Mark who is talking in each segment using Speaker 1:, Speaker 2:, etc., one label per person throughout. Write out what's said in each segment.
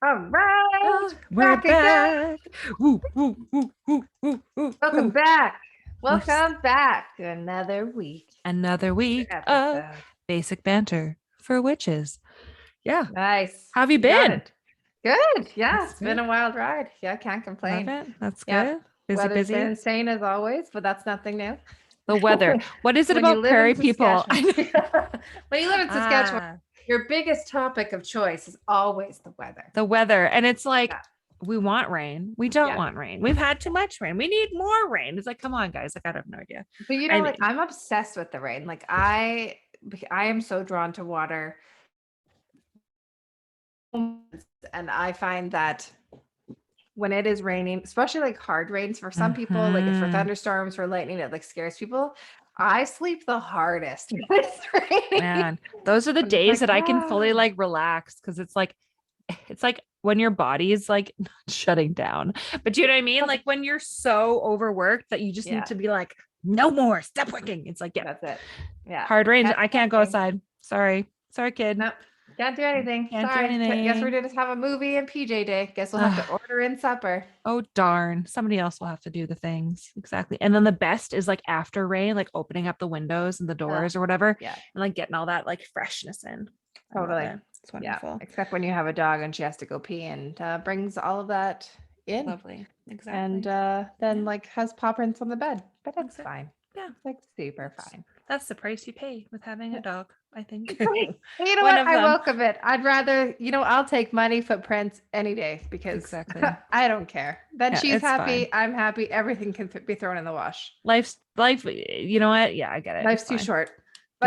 Speaker 1: All right,
Speaker 2: We're
Speaker 1: back again.
Speaker 2: back. Woo, woo, woo, woo, woo, woo,
Speaker 1: Welcome
Speaker 2: woo.
Speaker 1: back.
Speaker 2: What's
Speaker 1: Welcome back to another week,
Speaker 2: another week of
Speaker 1: episode.
Speaker 2: basic banter for witches? Yeah.
Speaker 1: Nice.
Speaker 2: How have you
Speaker 1: You got
Speaker 2: been?
Speaker 1: it. Good. Yeah,
Speaker 2: That's
Speaker 1: it's been
Speaker 2: good.
Speaker 1: a wild ride. Yeah, can't
Speaker 2: Love
Speaker 1: complain.
Speaker 2: it. That's
Speaker 1: Yep.
Speaker 2: good. Busy,
Speaker 1: Weather's been
Speaker 2: busy.
Speaker 1: insane as always, but that's nothing new.
Speaker 2: The weather. What is it
Speaker 1: When you
Speaker 2: about
Speaker 1: live in
Speaker 2: prairie people?
Speaker 1: Saskatchewan, when you live in Saskatchewan,
Speaker 2: Ah,
Speaker 1: your biggest topic of choice is always the weather.
Speaker 2: the weather. And it's like,
Speaker 1: Yeah.
Speaker 2: we want rain. We don't
Speaker 1: Yeah.
Speaker 2: want rain. We've had too much rain. We need more rain. It's like, come on, guys. Like, I have no idea.
Speaker 1: But
Speaker 2: And
Speaker 1: like I'm obsessed with the rain. Like I am so drawn to water. And I find that when it is raining, especially like hard rains for some people, like for
Speaker 2: Mhm.
Speaker 1: thunderstorms, for lightning, it like scares people. I sleep the hardest when it's raining.
Speaker 2: Man, those are the
Speaker 1: I'm just
Speaker 2: days
Speaker 1: like,
Speaker 2: that I can fully like relax because it's like when your body is like not shutting down. But do you know what I mean? Like when you're so overworked that you just need
Speaker 1: yeah,
Speaker 2: to be like, no more, stop working. It's like, yeah,
Speaker 1: that's it. Yeah.
Speaker 2: hard rain.
Speaker 1: Can't
Speaker 2: I
Speaker 1: do
Speaker 2: can't go
Speaker 1: anything.
Speaker 2: outside. Sorry. Sorry, kid.
Speaker 1: Nope. Can't do anything.
Speaker 2: Can't do
Speaker 1: Sorry. Guess we're
Speaker 2: anything.
Speaker 1: gonna just have a movie and PJ day. Guess we'll have to order in supper.
Speaker 2: Oh darn. Somebody else will have to do the things. Exactly. And then the best is like after rain, like opening up the windows and the
Speaker 1: Ugh.
Speaker 2: doors or whatever, and
Speaker 1: Yeah,
Speaker 2: like getting all that like freshness in. I love
Speaker 1: totally.
Speaker 2: it. It's
Speaker 1: Yeah.
Speaker 2: wonderful.
Speaker 1: Except when you have a dog and she has to go pee and brings all of that in.
Speaker 2: Lovely.
Speaker 1: And
Speaker 2: Exactly.
Speaker 1: then
Speaker 2: Yeah.
Speaker 1: like has paw prints on the bed, but
Speaker 2: That's
Speaker 1: it's
Speaker 2: it.
Speaker 1: fine.
Speaker 2: Yeah.
Speaker 1: It's like super
Speaker 2: That's
Speaker 1: fine.
Speaker 2: that's the price you pay with having a
Speaker 1: Yeah.
Speaker 2: dog, I think.
Speaker 1: Great. And you know
Speaker 2: One
Speaker 1: what?
Speaker 2: of
Speaker 1: I
Speaker 2: them.
Speaker 1: welcome it. I'd rather, I'll take money footprints any day because
Speaker 2: Exactly.
Speaker 1: I don't care. Then
Speaker 2: Yeah,
Speaker 1: she's
Speaker 2: it's fine.
Speaker 1: happy. I'm happy. Everything can be thrown in the wash.
Speaker 2: Life's life, you know what? Yeah, I get it. It's
Speaker 1: Life's too
Speaker 2: fine.
Speaker 1: short.
Speaker 2: Just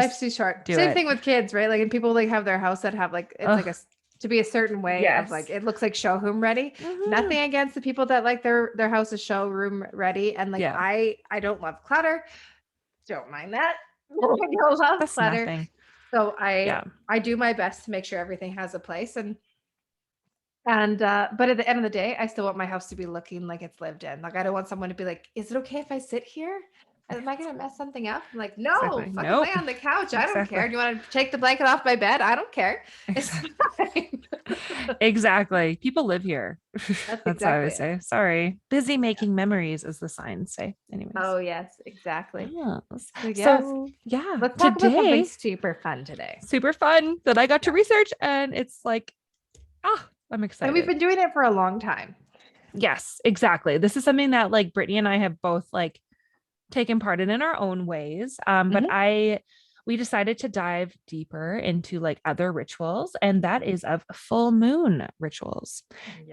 Speaker 1: Life's too short.
Speaker 2: do
Speaker 1: Same
Speaker 2: it.
Speaker 1: thing with kids, right? Like, and people like have their house that have like it's like
Speaker 2: Oh,
Speaker 1: to be a certain way of like
Speaker 2: yes.
Speaker 1: it looks like showroom ready.
Speaker 2: Hmm.
Speaker 1: Nothing against the people that like their house is showroom ready, and like
Speaker 2: Yeah,
Speaker 1: I don't love clutter. Don't mind that. I don't love
Speaker 2: that's
Speaker 1: clutter.
Speaker 2: nothing.
Speaker 1: So
Speaker 2: Yeah,
Speaker 1: I do my best to make sure everything has a place and but at the end of the day, I still want my house to be looking like it's lived in. Like I don't want someone to be like, "Is it okay if I sit here? Am I gonna mess something up?" I'm like, "No,
Speaker 2: exactly.
Speaker 1: fucking lay
Speaker 2: Nope.
Speaker 1: on the couch. I don't
Speaker 2: Exactly.
Speaker 1: care. Do you want to take the blanket off my bed? I don't care. It's
Speaker 2: Exactly.
Speaker 1: fine."
Speaker 2: Exactly. People live here.
Speaker 1: That's
Speaker 2: That's how I
Speaker 1: exactly
Speaker 2: would
Speaker 1: it.
Speaker 2: say. Sorry. Busy
Speaker 1: Yeah.
Speaker 2: making memories, as the signs say. Anyways.
Speaker 1: Oh yes, exactly.
Speaker 2: Yes.
Speaker 1: So yes,
Speaker 2: So yeah,
Speaker 1: let's talk about something
Speaker 2: today
Speaker 1: super fun today.
Speaker 2: super fun that I got to
Speaker 1: Yeah.
Speaker 2: research, and it's like, I'm
Speaker 1: And we've
Speaker 2: excited.
Speaker 1: been doing it for a long time.
Speaker 2: Yes, exactly. This is something that like Brittany and I have both like taken part in our own ways. But
Speaker 1: Mhm.
Speaker 2: we decided to dive deeper into like other rituals, and that is of full moon rituals.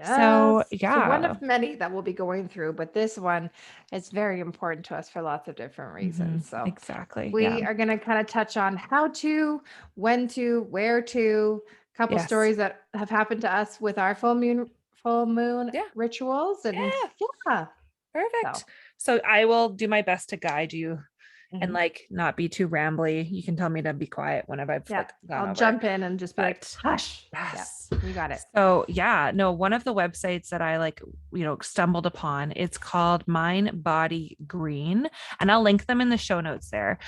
Speaker 2: So
Speaker 1: Yes. So one
Speaker 2: yeah.
Speaker 1: of many that we'll be going through, but this one is very important to us for lots of different reasons. So
Speaker 2: Exactly. Yeah.
Speaker 1: we are going to kind of touch on how to, when to, where to, couple
Speaker 2: Yes.
Speaker 1: stories that have happened to us with our full moon
Speaker 2: Yeah.
Speaker 1: rituals and
Speaker 2: Yeah.
Speaker 1: yeah. So
Speaker 2: Perfect. So I will do my best to guide you and
Speaker 1: mhm.
Speaker 2: like not be too rambly. You can tell me to be quiet whenever I've
Speaker 1: Yeah,
Speaker 2: like gone
Speaker 1: I'll
Speaker 2: over.
Speaker 1: jump in and just be like,
Speaker 2: But
Speaker 1: hush. Yeah,
Speaker 2: yes.
Speaker 1: you got it.
Speaker 2: So yeah, no, one of the websites that I like, stumbled upon, it's called Mind Body Green, and I'll link them in the show notes there.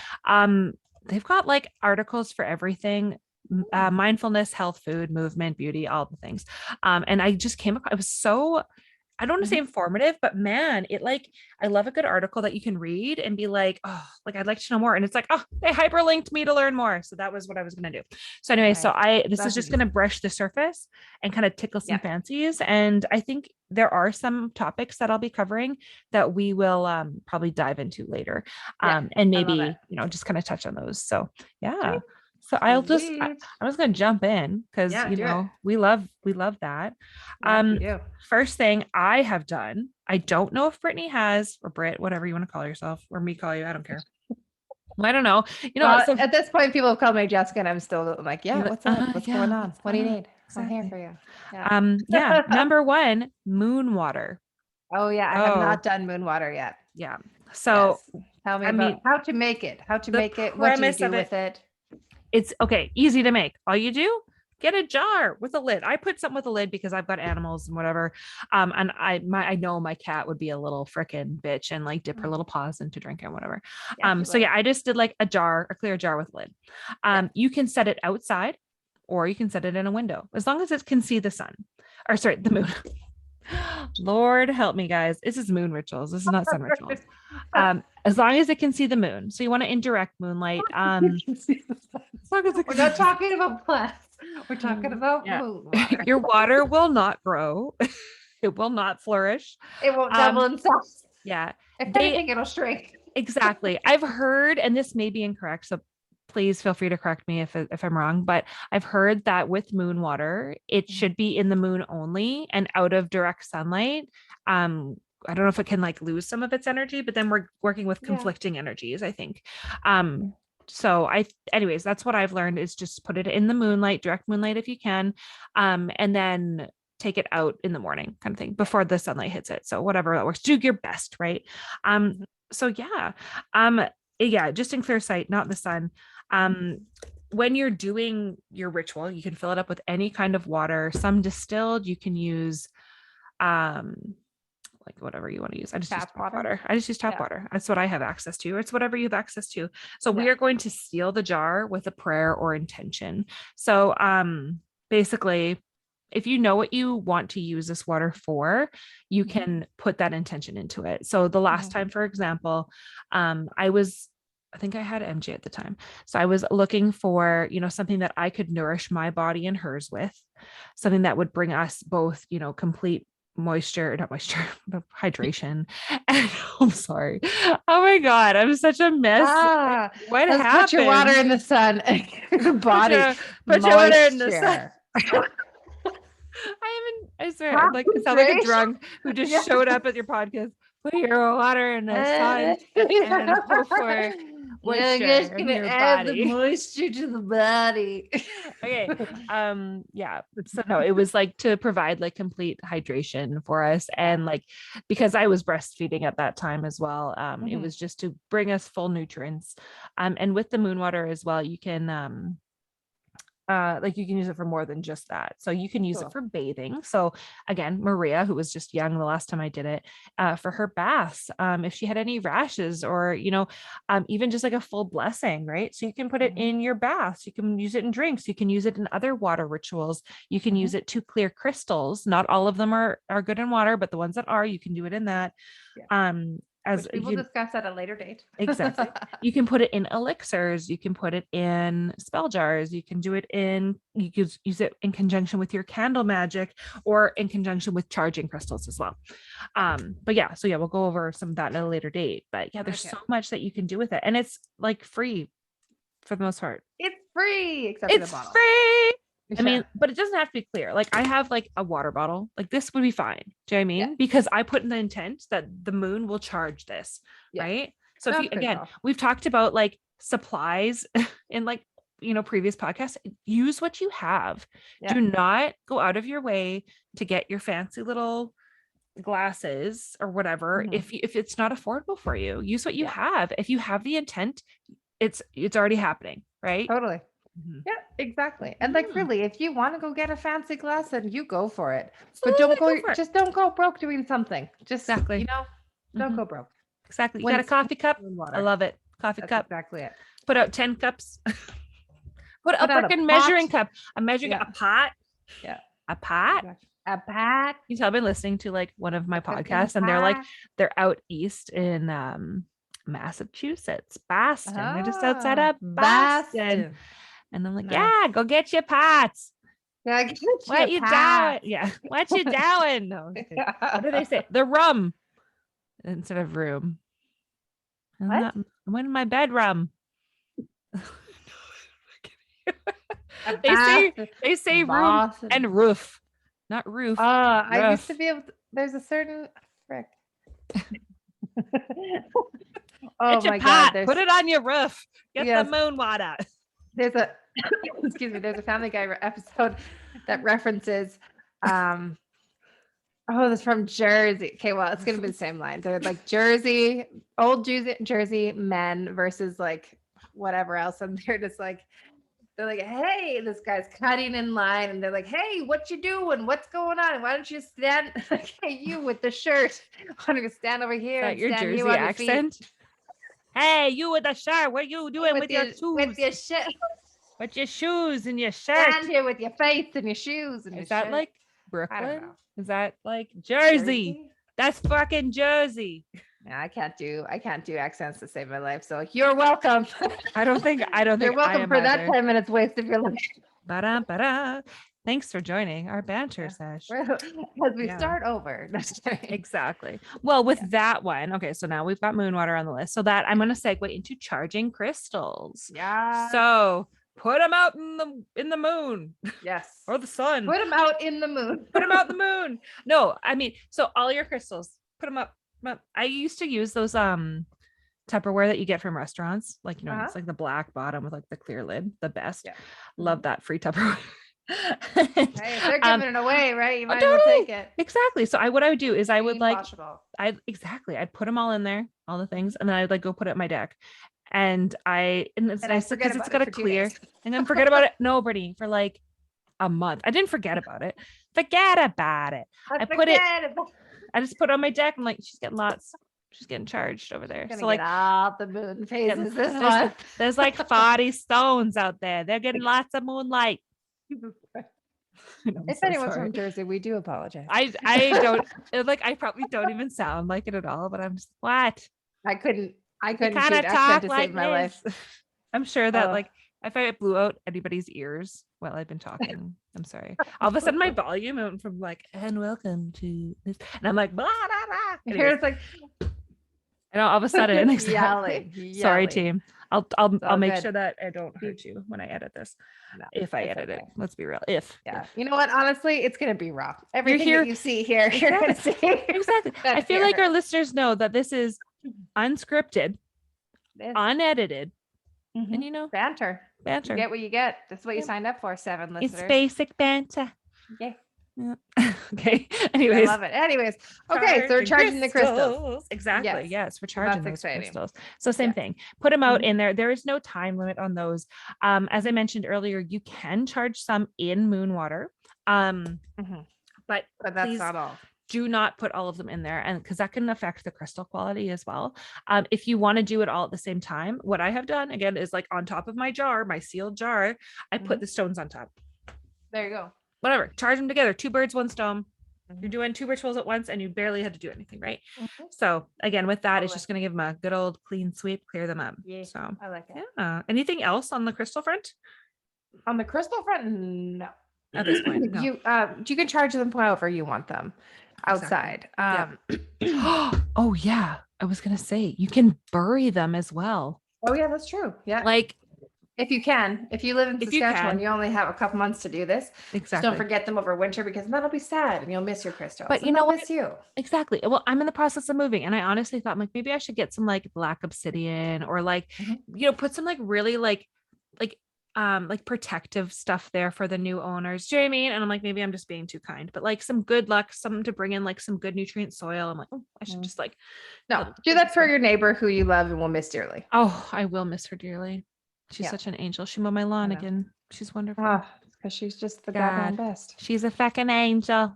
Speaker 2: They've got like articles for everything.
Speaker 1: Hmm.
Speaker 2: Mindfulness, health, food, movement, beauty, all the things. And I just came across, it was so, I don't want to say
Speaker 1: Hmm.
Speaker 2: informative, but man, it like, I love a good article that you can read and be like, oh, like I'd like to know more. And it's like, oh, they hyperlinked me to learn more. So that was what I was going to do. So anyway,
Speaker 1: Nice.
Speaker 2: this is
Speaker 1: That's
Speaker 2: just going to
Speaker 1: easy.
Speaker 2: brush the surface and kind of tickle some
Speaker 1: Yeah.
Speaker 2: fancies. And I think there are some topics that I'll be covering that we will probably dive into later.
Speaker 1: Yeah.
Speaker 2: And
Speaker 1: I love it.
Speaker 2: maybe, just kind of touch on those. So yeah.
Speaker 1: Okay.
Speaker 2: So
Speaker 1: Sweet.
Speaker 2: I was going to jump in because,
Speaker 1: Yeah, do it.
Speaker 2: we love that.
Speaker 1: Yes, we
Speaker 2: Um,
Speaker 1: do.
Speaker 2: First thing I have done, I don't know if Brittany has, or Britt, whatever you want to call yourself, or me call you, I don't care. I don't know.
Speaker 1: Well,
Speaker 2: So
Speaker 1: at this point, people have called me Jessica, and I'm still like, yeah, what's up? What's going
Speaker 2: yeah,
Speaker 1: on?
Speaker 2: what's
Speaker 1: What do
Speaker 2: going
Speaker 1: you
Speaker 2: on?
Speaker 1: need? I'm here
Speaker 2: Exactly.
Speaker 1: for you. Yeah.
Speaker 2: Yeah. Number one, moon water.
Speaker 1: Oh, yeah. I have
Speaker 2: Oh,
Speaker 1: not done moon water yet.
Speaker 2: yeah. So,
Speaker 1: Yes. Tell me
Speaker 2: I
Speaker 1: about
Speaker 2: mean,
Speaker 1: how to make it. How to
Speaker 2: the
Speaker 1: make it. What do you
Speaker 2: premise
Speaker 1: do
Speaker 2: of it,
Speaker 1: with it?
Speaker 2: it's okay, easy to make. All you do, get a jar with a lid. I put something with a lid because I've got animals and whatever. And I know my cat would be a little frickin' bitch and like dip her
Speaker 1: Mm.
Speaker 2: little paws into drink and whatever.
Speaker 1: Yeah, she
Speaker 2: So
Speaker 1: would.
Speaker 2: yeah, I just did like a clear jar with lid.
Speaker 1: Yeah.
Speaker 2: You can set it outside or you can set it in a window as long as it can see the sun, or sorry, the moon. Lord help me, guys. This is moon rituals. This is not sun rituals. As long as it can see the moon. So you want to indirect moonlight. As long as
Speaker 1: We're not talking about plants. We're talking about moon water.
Speaker 2: Your water will not grow. It will not flourish.
Speaker 1: It won't double in size.
Speaker 2: Yeah.
Speaker 1: If anything, it'll shrink.
Speaker 2: Exactly. I've heard, and this may be incorrect, so please feel free to correct me if I'm wrong, but I've heard that with moon water, it should be in the moon only and out of direct sunlight. I don't know if it can like lose some of its energy, but then we're working with conflicting energies, I think. So anyways, that's what I've learned is just put it in the moonlight, direct moonlight if you can, and then take it out in the morning kind of thing before the sunlight hits it. So whatever that works, do your best, right? So yeah, just in clear sight, not the sun. When you're doing your ritual, you can fill it up with any kind of water, some distilled. You can use like whatever you want to use. I just use tap water. I just use tap water. That's what I have access to. It's whatever you have access to. So we are going to seal the jar with a prayer or intention. So basically, if you know what you want to use this water for, you can put that intention into it. So the last time, for example, I think I had MJ at the time. So I was looking for, something that I could nourish my body and hers with, something that would bring us both, complete hydration. And I'm sorry. Oh my God. I'm such a mess. What happened?
Speaker 1: Put your water in the sun. Your body.
Speaker 2: Put your water in the sun. I swear, I sound like a drunk who just showed up at your podcast. Put your water in the sun and hope for moisture in your body.
Speaker 1: The moisture to the body.
Speaker 2: Okay. Yeah. So no, it was like to provide like complete hydration for us, and like because I was breastfeeding at that time as well. It was just to bring us full nutrients. And with the moon water as well, you can you can use it for more than just that. So you can use it for bathing. So again, Maria, who was just young the last time I did it, for her baths, if she had any rashes or, even just like a full blessing, right? So you can put it in your baths. You can use it in drinks. You can use it in other water rituals. You can use it to clear crystals. Not all of them are good in water, but the ones that are, you can do it in that. As
Speaker 1: we will discuss at a later date.
Speaker 2: Exactly. You can put it in elixirs. You can put it in spell jars. You can use it in conjunction with your candle magic or in conjunction with charging crystals as well. But yeah, so yeah, we'll go over some of that at a later date. But yeah, there's so much that you can do with it. And it's like free for the most part.
Speaker 1: It's free, except for the bottle.
Speaker 2: It's free. I mean, but it doesn't have to be clear. Like I have like a water bottle, like this would be fine. Do you know what I mean? Yeah. Because I put in the intent that the moon will charge this, right? So if you, again, we've talked about like supplies in like, previous podcasts, use what you have. Do not go out of your way to get your fancy little glasses or whatever. If it's not affordable for you, use what you have. If you have the intent, it's already happening, right?
Speaker 1: Totally. Yeah, exactly. And like really, if you want to go get a fancy glass, then you go for it. But don't go broke doing something. Just
Speaker 2: exactly.
Speaker 1: Don't go broke.
Speaker 2: Exactly. You got a coffee cup? I love it. Coffee cup.
Speaker 1: Exactly it.
Speaker 2: Put out 10 cups. Put a freaking measuring cup. I'm measuring a pot.
Speaker 1: Yeah.
Speaker 2: A pot.
Speaker 1: A pot.
Speaker 2: You tell I've been listening to like one of my podcasts, and they're out east in Massachusetts, Boston. They're just outside of Boston. And I'm like, yeah, go get your pots.
Speaker 1: Yeah,
Speaker 2: what you doing? Yeah, what you doing? No, what do they say? The rum instead of room. I'm in my bedroom. they say room and roof, not roof.
Speaker 1: I used to be able to, there's a certain frick.
Speaker 2: Get your pot, put it on your roof. Get the moon water.
Speaker 1: There's a there's a Family Guy episode that references that's from Jersey. Okay, well, it's gonna be the same line. They're like old Jersey men versus like whatever else, and they're like, hey, this guy's cutting in line, and they're like, hey, what you doing? What's going on? Why don't you stand? Hey, you with the shirt, why don't you stand over here?
Speaker 2: Is that your Jersey accent? Hey, you with the shirt, what are you doing with your shoes?
Speaker 1: With your shit.
Speaker 2: But your shoes and your shirt.
Speaker 1: Stand here with your face and your shoes and your
Speaker 2: Is that
Speaker 1: shirt.
Speaker 2: like
Speaker 1: I don't
Speaker 2: Brooklyn?
Speaker 1: know.
Speaker 2: Is that like Jersey?
Speaker 1: Jersey?
Speaker 2: That's fucking Jersey.
Speaker 1: Yeah, I can't do accents to save my life. So you're welcome.
Speaker 2: I don't think
Speaker 1: You're
Speaker 2: I
Speaker 1: welcome
Speaker 2: am
Speaker 1: for that
Speaker 2: either.
Speaker 1: 10 minutes waste of your life.
Speaker 2: Ba-da, ba-da. Thanks for joining our banter sesh.
Speaker 1: As we
Speaker 2: Yeah.
Speaker 1: start over.
Speaker 2: Exactly. Well, with
Speaker 1: Yeah.
Speaker 2: that one, okay, so now we've got moon water on the list. So that I'm going to segue into charging crystals.
Speaker 1: Yeah.
Speaker 2: So put them out in the moon
Speaker 1: Yes.
Speaker 2: or the sun.
Speaker 1: Put them out in the moon.
Speaker 2: Put them out in the moon. No, I mean, so all your crystals, put them up. I used to use those Tupperware that you get from restaurants, like it's like the black bottom with like the clear lid, the best.
Speaker 1: Yeah.
Speaker 2: Love that free Tupperware.
Speaker 1: Hey, if they're giving it away, right? You might as
Speaker 2: totally.
Speaker 1: well take it.
Speaker 2: Exactly. So what I would do is I would like
Speaker 1: Washable.
Speaker 2: I'd put them all in there, all the things, and then I'd like go put it in my deck. And it's nice because it's got a clear and then forget about it. No, Brittany, for like a month. I didn't forget about it. Forget about it. I just put it on my deck. I'm like, she's getting lots. She's getting charged over there. So like
Speaker 1: all the moon phases this one.
Speaker 2: There's like 40 stones out there. They're getting lots of moonlight.
Speaker 1: If anyone's from Jersey, we do apologize.
Speaker 2: I don't like I probably don't even sound like it at all, but I'm just what?
Speaker 1: I couldn't
Speaker 2: kind
Speaker 1: shoot
Speaker 2: of talk
Speaker 1: to
Speaker 2: like
Speaker 1: save my life.
Speaker 2: I'm sure that like if I blew out anybody's ears while I've been talking, I'm sorry. All of a sudden my volume went from like, and welcome to this, and I'm like, blah, blah, blah.
Speaker 1: Here's like,
Speaker 2: I know all of a sudden
Speaker 1: yelling.
Speaker 2: Sorry, team. I'll make
Speaker 1: good.
Speaker 2: sure that I don't hurt you when I edit this.
Speaker 1: No,
Speaker 2: if I edit it, let's be real. If
Speaker 1: you know what? Honestly, it's gonna be raw. Everything that you see here,
Speaker 2: exactly.
Speaker 1: you're gonna see.
Speaker 2: Exactly. I feel like our listeners know that this is unscripted, unedited, and
Speaker 1: banter. You get what you get. That's what you signed up for. 7 listeners.
Speaker 2: It's basic banter.
Speaker 1: Yeah.
Speaker 2: Okay. Anyways.
Speaker 1: I love it. Anyways. Okay. So we're charging the crystals.
Speaker 2: Exactly. Yes. We're charging those crystals. So same thing. Put them out in there. There is no time limit on those. As I mentioned earlier, you can charge some in moon water. But
Speaker 1: that's not all.
Speaker 2: Do not put all of them in there, and because that can affect the crystal quality as well. If you want to do it all at the same time, what I have done again is like on top of my jar, my sealed jar, I put the stones on top.
Speaker 1: There you go.
Speaker 2: Whatever, charge them together. 2 birds, 1 stone. You're doing 2 rituals at once, and you barely had to do anything, right? So again, with that, it's just going to give them a good old clean sweep, clear them up.
Speaker 1: Yeah,
Speaker 2: so
Speaker 1: I like it.
Speaker 2: Yeah. Anything else on the crystal front?
Speaker 1: On the crystal front, no.
Speaker 2: At this point, no.
Speaker 1: You can charge them however you want them. Outside.
Speaker 2: Oh yeah, I was gonna say you can bury them as well.
Speaker 1: Oh yeah, that's true. Yeah,
Speaker 2: like
Speaker 1: if you live in Saskatchewan, you only have a couple months to do this.
Speaker 2: Exactly.
Speaker 1: Just don't forget them over winter because that'll be sad and you'll miss your crystals.
Speaker 2: But you know what?
Speaker 1: Miss you.
Speaker 2: Exactly. Well, I'm in the process of moving, and I honestly thought like maybe I should get some like black obsidian or like put some like really like protective stuff there for the new owners. Do you know what I mean? And I'm like, maybe I'm just being too kind, but like some good luck, something to bring in like some good nutrient soil. I'm like, oh, I should just like
Speaker 1: do that for your neighbor who you love and will miss dearly.
Speaker 2: Oh, I will miss her dearly. She's such an angel. She mowed my lawn again. She's wonderful.
Speaker 1: Oh, because she's just the goddamn best.
Speaker 2: She's a fucking angel.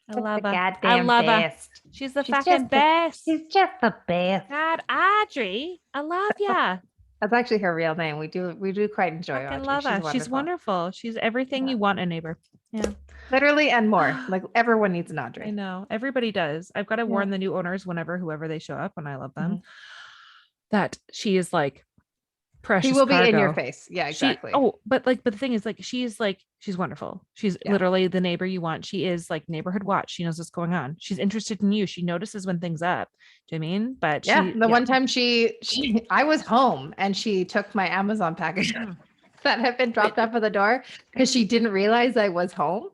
Speaker 2: I love her.
Speaker 1: I love her.
Speaker 2: She's the fucking best.
Speaker 1: She's just the best.
Speaker 2: God, Audrey, I love ya.
Speaker 1: That's actually her real name. We do quite enjoy
Speaker 2: Audrey. I love her. She's wonderful. She's everything you want in a neighbor. Yeah.
Speaker 1: Literally and more. Like everyone needs an Audrey.
Speaker 2: I know. Everybody does. I've got to warn the new owners whoever they show up, and I love them, that she is like precious.
Speaker 1: She will be in your face. Yeah, exactly.
Speaker 2: But the thing is she's wonderful. She's literally the neighbor you want. She is like neighborhood watch. She knows what's going on. She's interested in you. She notices when things up. Do you know what I mean? But
Speaker 1: one time I was home and she took my Amazon package that had been dropped off at the door because she didn't realize I was home.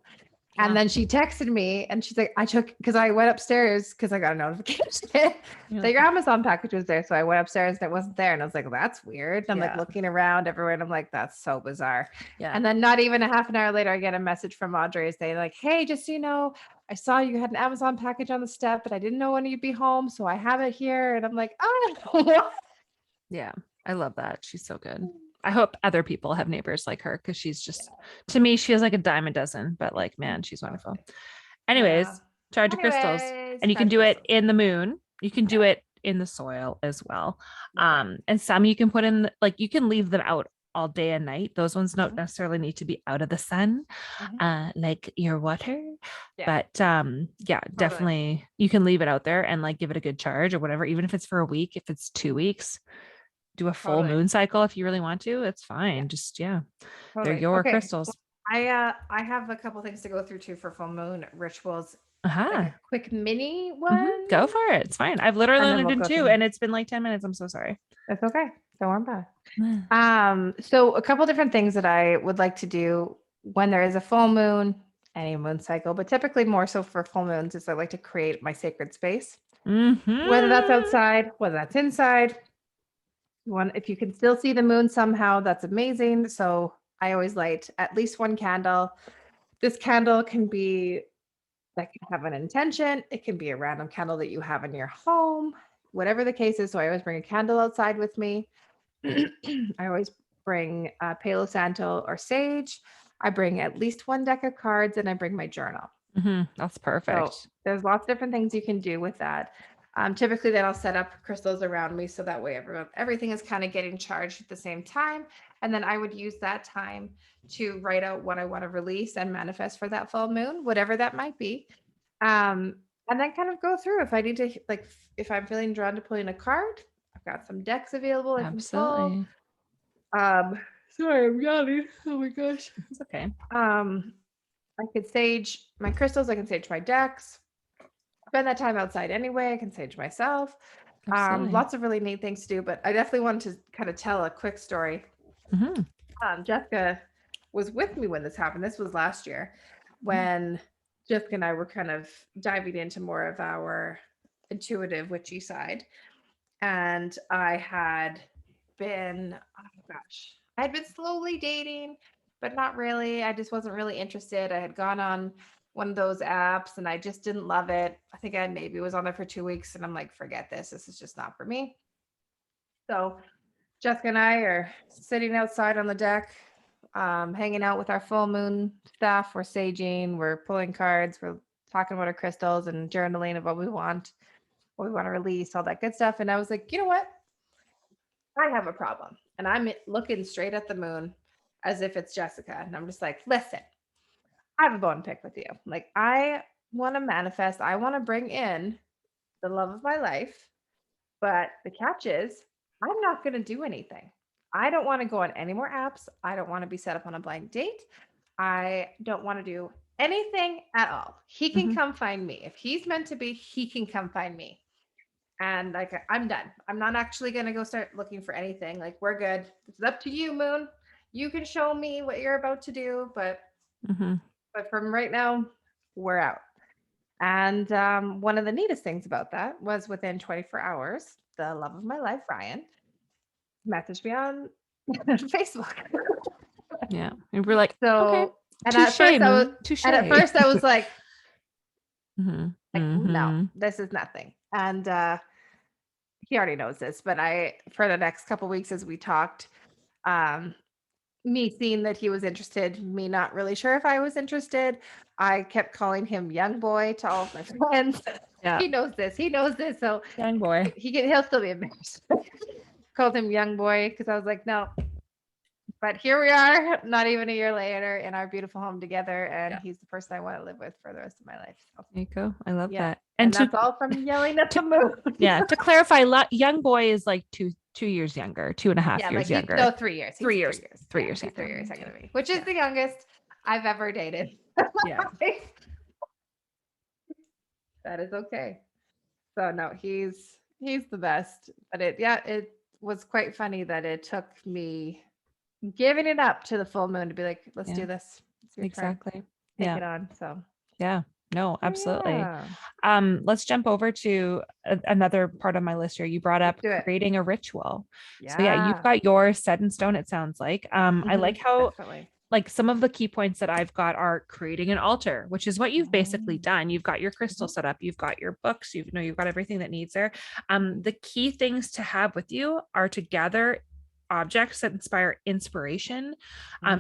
Speaker 1: And then she texted me and she's like, because I went upstairs because I got a notification that your Amazon package was there. So I went upstairs and it wasn't there. And I was like, well, that's weird. And I'm like looking around everywhere. And I'm like, that's so bizarre. Yeah. And then not even a half an hour later, I get a message from Audrey saying like, hey, just so you know, I saw you had an Amazon package on the step, but I didn't know when you'd be home. So I have it here. And I'm like, oh,
Speaker 2: yeah, I love that. She's so good. I hope other people have neighbors like her because she's just, to me, she has like a dime a dozen, but like, man, she's wonderful. Anyways, charge your crystals, and you can do it in the moon. You can do it in the soil as well. And some you can put in, like you can leave them out all day and night. Those ones don't necessarily need to be out of the sun, like your water.
Speaker 1: Yeah,
Speaker 2: But yeah,
Speaker 1: totally.
Speaker 2: definitely you can leave it out there and like give it a good charge or whatever, even if it's for a week, if it's 2 weeks, do a full
Speaker 1: Totally.
Speaker 2: moon cycle if you really want to. It's
Speaker 1: Yeah,
Speaker 2: fine. Just yeah, they're
Speaker 1: totally.
Speaker 2: your
Speaker 1: Okay.
Speaker 2: crystals.
Speaker 1: I have a couple things to go through too for full moon rituals, like a
Speaker 2: Uh-huh.
Speaker 1: quick mini one,
Speaker 2: Go for it. It's fine. I've literally
Speaker 1: and then
Speaker 2: only
Speaker 1: we'll
Speaker 2: done
Speaker 1: go
Speaker 2: two
Speaker 1: through.
Speaker 2: and it's been like 10 minutes. I'm so sorry.
Speaker 1: It's okay. Don't worry about it. So a couple different things that I would like to do when there is a full moon, any moon cycle, but typically more so for full moons is I like to create my sacred space, whether that's
Speaker 2: Mm-hmm.
Speaker 1: outside, whether that's inside. One, if you can still see the moon somehow, that's amazing. So I always light at least one candle. This candle can be that can have an intention. It can be a random candle that you have in your home, whatever the case is. So I always bring a candle outside with me. I always bring Palo Santo or sage. I bring at least one deck of cards and I bring my journal.
Speaker 2: That's
Speaker 1: So
Speaker 2: perfect.
Speaker 1: there's lots of different things you can do with that. Typically, then I'll set up crystals around me so that way everything is kind of getting charged at the same time. And then I would use that time to write out what I want to release and manifest for that full moon, whatever that might be. And then kind of go through if I need to, like, if I'm feeling drawn to pulling a card, I've got some decks available I can pull.
Speaker 2: Absolutely.
Speaker 1: Um, Sorry, I'm yawning. Oh my gosh.
Speaker 2: It's okay.
Speaker 1: I could sage my crystals. I can sage my decks. Spend that time outside anyway. I can sage myself.
Speaker 2: Absolutely.
Speaker 1: Lots of really neat things to do. But I definitely wanted to kind of tell a quick story.
Speaker 2: Mm-hmm.
Speaker 1: Jessica was with me when this happened. This was last year when Jessica and I were kind of diving into more of our intuitive witchy side. And I had been, oh gosh, I had been slowly dating, but not really. I just wasn't really interested. I had gone on one of those apps and I just didn't love it. I think I maybe was on there for 2 weeks and I'm like, forget this. This is just not for me. So Jessica and I are sitting outside on the deck, hanging out with our full moon staff. We're saging, we're pulling cards, we're talking about our crystals and journaling of what we want to release, all that good stuff. And I was like, you know what? I have a problem. And I'm looking straight at the moon as if it's Jessica. And I'm just like, listen, I have a bone to pick with you. Like, I want to manifest, I want to bring in the love of my life. But the catch is, I'm not going to do anything. I don't want to go on any more apps. I don't want to be set up on a blind date. I don't want to do anything at all. He can come find me. If he's meant to be, he can come find me. And like, I'm done. I'm not actually going to go start looking for anything. Like, we're good. It's up to you, Moon. You can show me what you're about to do, but from right now, we're out. And one of the neatest things about that was within 24 hours, the love of my life, Ryan, messaged me on Facebook.
Speaker 2: Yeah. And we're like, okay.
Speaker 1: So, and at
Speaker 2: Touche,
Speaker 1: first I was,
Speaker 2: moon. Touche.
Speaker 1: and at first I was like,
Speaker 2: Mm-hmm.
Speaker 1: no,
Speaker 2: Mm-hmm.
Speaker 1: this is nothing. And he already knows this, but for the next couple weeks as we talked, um, me seeing that he was interested, me not really sure if I was interested, I kept calling him young boy to all of my friends.
Speaker 2: Yeah.
Speaker 1: He knows this. He knows this. So
Speaker 2: Young boy.
Speaker 1: he'll still be embarrassed. Called him young boy because I was like, no. But here we are, not even a year later, in our beautiful home together, and he's the person I want to live with for the rest of my life. So
Speaker 2: There you go. I love
Speaker 1: yeah,
Speaker 2: that.
Speaker 1: and that's all from yelling at the moon.
Speaker 2: Yeah, to clarify, young boy is like 2 years younger, 2.5 years younger.
Speaker 1: No, 3 years.
Speaker 2: 3 years.
Speaker 1: 3 years.
Speaker 2: 3 years.
Speaker 1: He's 3 years younger than me, which is the youngest I've ever dated.
Speaker 2: Yeah.
Speaker 1: That is okay. So no, he's the best. But it was quite funny that it took me giving it up to the full moon to be like, let's do this. It's your turn.
Speaker 2: Exactly.
Speaker 1: Take it on. So
Speaker 2: yeah. No, absolutely.
Speaker 1: yeah.
Speaker 2: Let's jump over to another part of my list here. You brought up creating a ritual.
Speaker 1: Yeah.
Speaker 2: So yeah, you've got yours set in stone, it sounds like. I like how
Speaker 1: Definitely.
Speaker 2: like some of the key points that I've got are creating an altar, which is what you've basically done. You've got your crystal set up, you've got your books, you've got everything that needs there. The key things to have with you are to gather objects that inspire inspiration.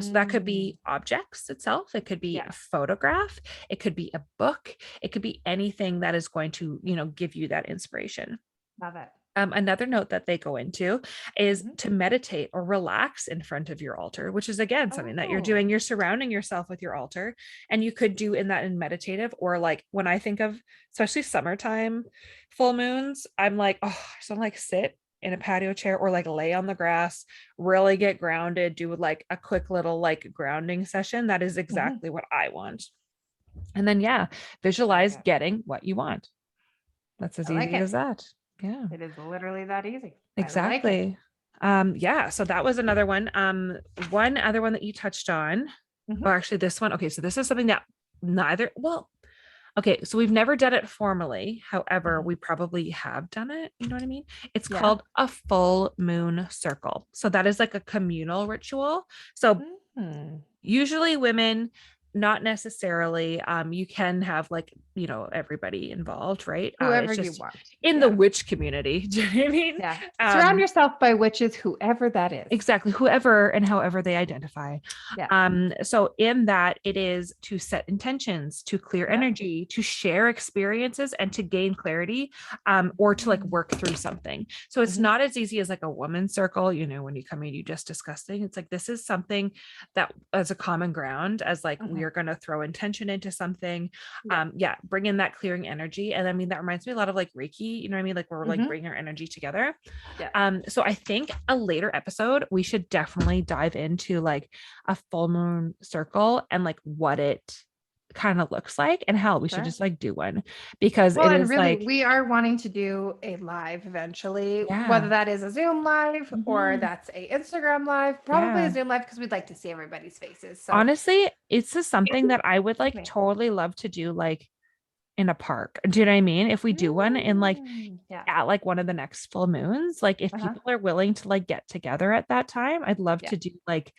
Speaker 2: So that could be objects itself. It could be a photograph. It could be a book. It could be anything that is going to, give you that inspiration.
Speaker 1: Love it.
Speaker 2: Another note that they go into is
Speaker 1: Mhm.
Speaker 2: to meditate or relax in front of your altar, which is again something that you're
Speaker 1: Oh.
Speaker 2: doing. You're surrounding yourself with your altar, and you could do in that in meditative, or like when I think of especially summertime full moons, I'm like, oh, I just want to like sit in a patio chair or like lay on the grass, really get grounded, do like a quick little like grounding session. That is
Speaker 1: Mhm.
Speaker 2: exactly what I want. And then, yeah,
Speaker 1: I like
Speaker 2: visualize
Speaker 1: it.
Speaker 2: getting what you want. That's as
Speaker 1: I like
Speaker 2: easy
Speaker 1: it.
Speaker 2: as that. Yeah.
Speaker 1: It is literally that easy. I like it.
Speaker 2: Exactly. Yeah, so that was another one. One other one that you touched on.
Speaker 1: Mhm.
Speaker 2: Oh, actually, this one. Okay, so this is something that neither, well, okay, so we've never done it formally. However,
Speaker 1: Mhm.
Speaker 2: we probably have done it. You know what I mean? It's
Speaker 1: Yeah.
Speaker 2: called a full moon circle. So that is like a communal ritual. So
Speaker 1: Mhm.
Speaker 2: usually women, not necessarily. You can have like, everybody involved, right?
Speaker 1: Whoever
Speaker 2: It's
Speaker 1: you
Speaker 2: just
Speaker 1: want.
Speaker 2: in the
Speaker 1: Yeah.
Speaker 2: witch community. Do you know what I mean?
Speaker 1: Yeah. Surround
Speaker 2: Um,
Speaker 1: yourself by witches, whoever that is.
Speaker 2: exactly, whoever and however they identify.
Speaker 1: Yeah.
Speaker 2: So in that, it is to set intentions, to clear
Speaker 1: Yeah.
Speaker 2: energy, to share experiences, and to gain clarity, or to like work through something. So it's
Speaker 1: Mhm.
Speaker 2: not as easy as like a woman's circle, when you come in, you just discuss things. It's like this is something that as a common ground, as like we
Speaker 1: Mhm.
Speaker 2: are going to throw intention into something.
Speaker 1: Yeah.
Speaker 2: Yeah, bring in that clearing energy. And I mean, that reminds me a lot of like Reiki, you know what I mean? Like we're like
Speaker 1: Mhm.
Speaker 2: bringing our energy together.
Speaker 1: Yeah.
Speaker 2: So I think a later episode, we should definitely dive into like a full moon circle and like what it kind of looks like, and hell, we should
Speaker 1: Sure.
Speaker 2: just like do one because
Speaker 1: Well,
Speaker 2: it
Speaker 1: and
Speaker 2: is
Speaker 1: really,
Speaker 2: like,
Speaker 1: we are wanting to do a live eventually, whether
Speaker 2: yeah,
Speaker 1: that is a Zoom live or
Speaker 2: mhm,
Speaker 1: that's a Instagram live, probably a
Speaker 2: yeah.
Speaker 1: Zoom live because we'd like to see everybody's faces. So,
Speaker 2: Honestly, it's just something that I would
Speaker 1: excuse
Speaker 2: like
Speaker 1: me.
Speaker 2: totally love to do like in a park. Do you know what I mean? If we do one in like
Speaker 1: Yeah.
Speaker 2: at like one of the next full moons, like if
Speaker 1: Uh-huh.
Speaker 2: people are willing to like get together at that time, I'd love
Speaker 1: Yeah.
Speaker 2: to do like,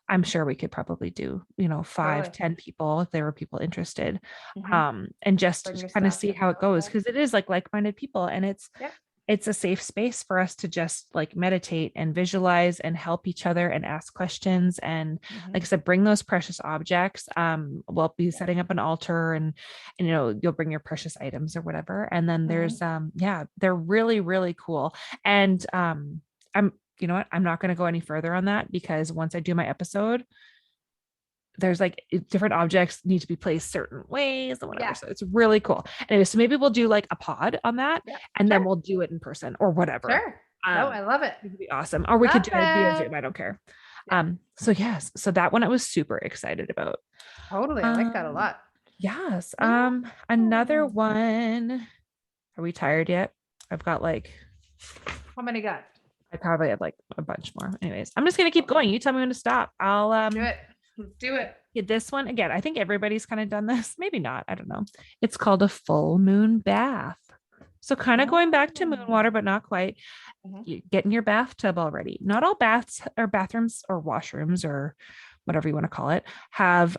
Speaker 2: I'm sure we could probably do, five,
Speaker 1: Totally.
Speaker 2: 10 people if there were people interested.
Speaker 1: Hmm.
Speaker 2: And just
Speaker 1: Bring your
Speaker 2: kind of
Speaker 1: stuff
Speaker 2: see
Speaker 1: and
Speaker 2: how it
Speaker 1: have
Speaker 2: goes,
Speaker 1: fun.
Speaker 2: because it is like-minded people, and
Speaker 1: Yep.
Speaker 2: it's a safe space for us to just like meditate and visualize and help each other and ask questions. And
Speaker 1: Hmm.
Speaker 2: like I said, bring those precious objects. We'll be
Speaker 1: Yeah.
Speaker 2: setting up an altar, and you'll bring your precious items or whatever. And then
Speaker 1: Hmm.
Speaker 2: there's yeah, they're really, really cool. And I'm, you know what? I'm not going to go any further on that because once I do my episode, there's like different objects need to be placed certain ways and whatever.
Speaker 1: Yeah.
Speaker 2: So it's really cool. Anyway, so maybe we'll do like a pod on that,
Speaker 1: Yeah.
Speaker 2: and then
Speaker 1: Sure.
Speaker 2: we'll do it in person or whatever.
Speaker 1: Sure. No, I love it.
Speaker 2: It would be awesome. Or we could
Speaker 1: Love
Speaker 2: do it via
Speaker 1: it.
Speaker 2: Zoom. I don't care.
Speaker 1: Yeah.
Speaker 2: So yes, so that one I was super excited about.
Speaker 1: Totally. I like that a
Speaker 2: Um,
Speaker 1: lot.
Speaker 2: yes. Another
Speaker 1: Mm.
Speaker 2: one. Are we tired yet? I've got like,
Speaker 1: How many got?
Speaker 2: I probably have like a bunch more. Anyways, I'm just gonna keep
Speaker 1: Okay.
Speaker 2: going. You tell me when to stop. I'll
Speaker 1: Let's do it. Let's do it.
Speaker 2: yeah, this one again. I think everybody's kind of done this. Maybe not. I don't know. It's called a full moon bath. So kind of going back to moon water,
Speaker 1: Oh.
Speaker 2: but not quite.
Speaker 1: Mhm.
Speaker 2: You get in your bathtub already. Not all baths or bathrooms or washrooms or whatever you want to call it have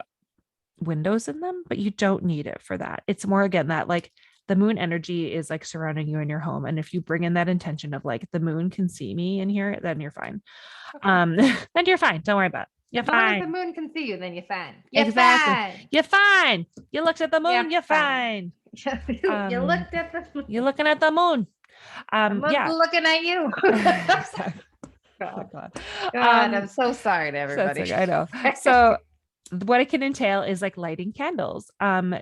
Speaker 2: windows in them, but you don't need it for that. It's more again that like the moon energy is like surrounding you in your home. And if you bring in that intention of like the moon can see me in here, then you're fine.
Speaker 1: Okay.
Speaker 2: Then you're fine. Don't worry about it. You're
Speaker 1: As long as the
Speaker 2: fine.
Speaker 1: moon can see you, then you're fine. You're
Speaker 2: Exactly.
Speaker 1: fine.
Speaker 2: You're fine. You looked at the
Speaker 1: You're
Speaker 2: moon, you're
Speaker 1: fine.
Speaker 2: fine.
Speaker 1: You
Speaker 2: Um,
Speaker 1: looked at the
Speaker 2: you're
Speaker 1: moon.
Speaker 2: looking at the moon.
Speaker 1: The moon's
Speaker 2: Yeah.
Speaker 1: looking at you.
Speaker 2: Exactly. Oh
Speaker 1: God.
Speaker 2: God.
Speaker 1: God,
Speaker 2: Um,
Speaker 1: I'm so sorry to
Speaker 2: so that's
Speaker 1: everybody.
Speaker 2: like, I know. So what it can entail is like lighting candles.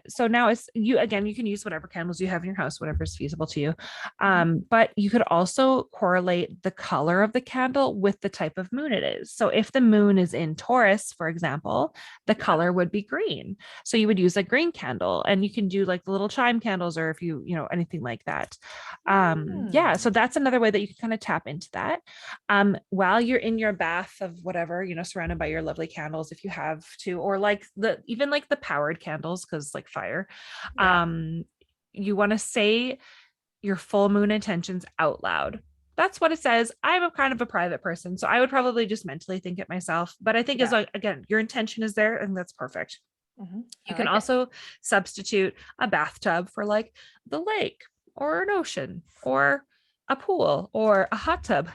Speaker 2: So now it's you again, you can use whatever candles you have in your house, whatever is feasible to you.
Speaker 1: Mhm.
Speaker 2: But you could also correlate the color of the candle with the type of moon it is. So if the moon is in Taurus, for example, the
Speaker 1: Yeah.
Speaker 2: color would be green. So you would use a green candle, and you can do like the little chime candles, or if anything like that. Yeah, so
Speaker 1: Mm.
Speaker 2: that's another way that you can kind of tap into that while you're in your bath of whatever, surrounded by your lovely candles, if you have to, or like even like the powered candles, because like fire,
Speaker 1: Yeah.
Speaker 2: you want to say your full moon intentions out loud. That's what it says. I'm a kind of a private person, so I would probably just mentally think it myself. But I think as
Speaker 1: Yeah.
Speaker 2: like, again, your intention is there, and that's perfect.
Speaker 1: I
Speaker 2: You can
Speaker 1: like it.
Speaker 2: also substitute a bathtub for like the lake or an ocean or a pool or a hot tub.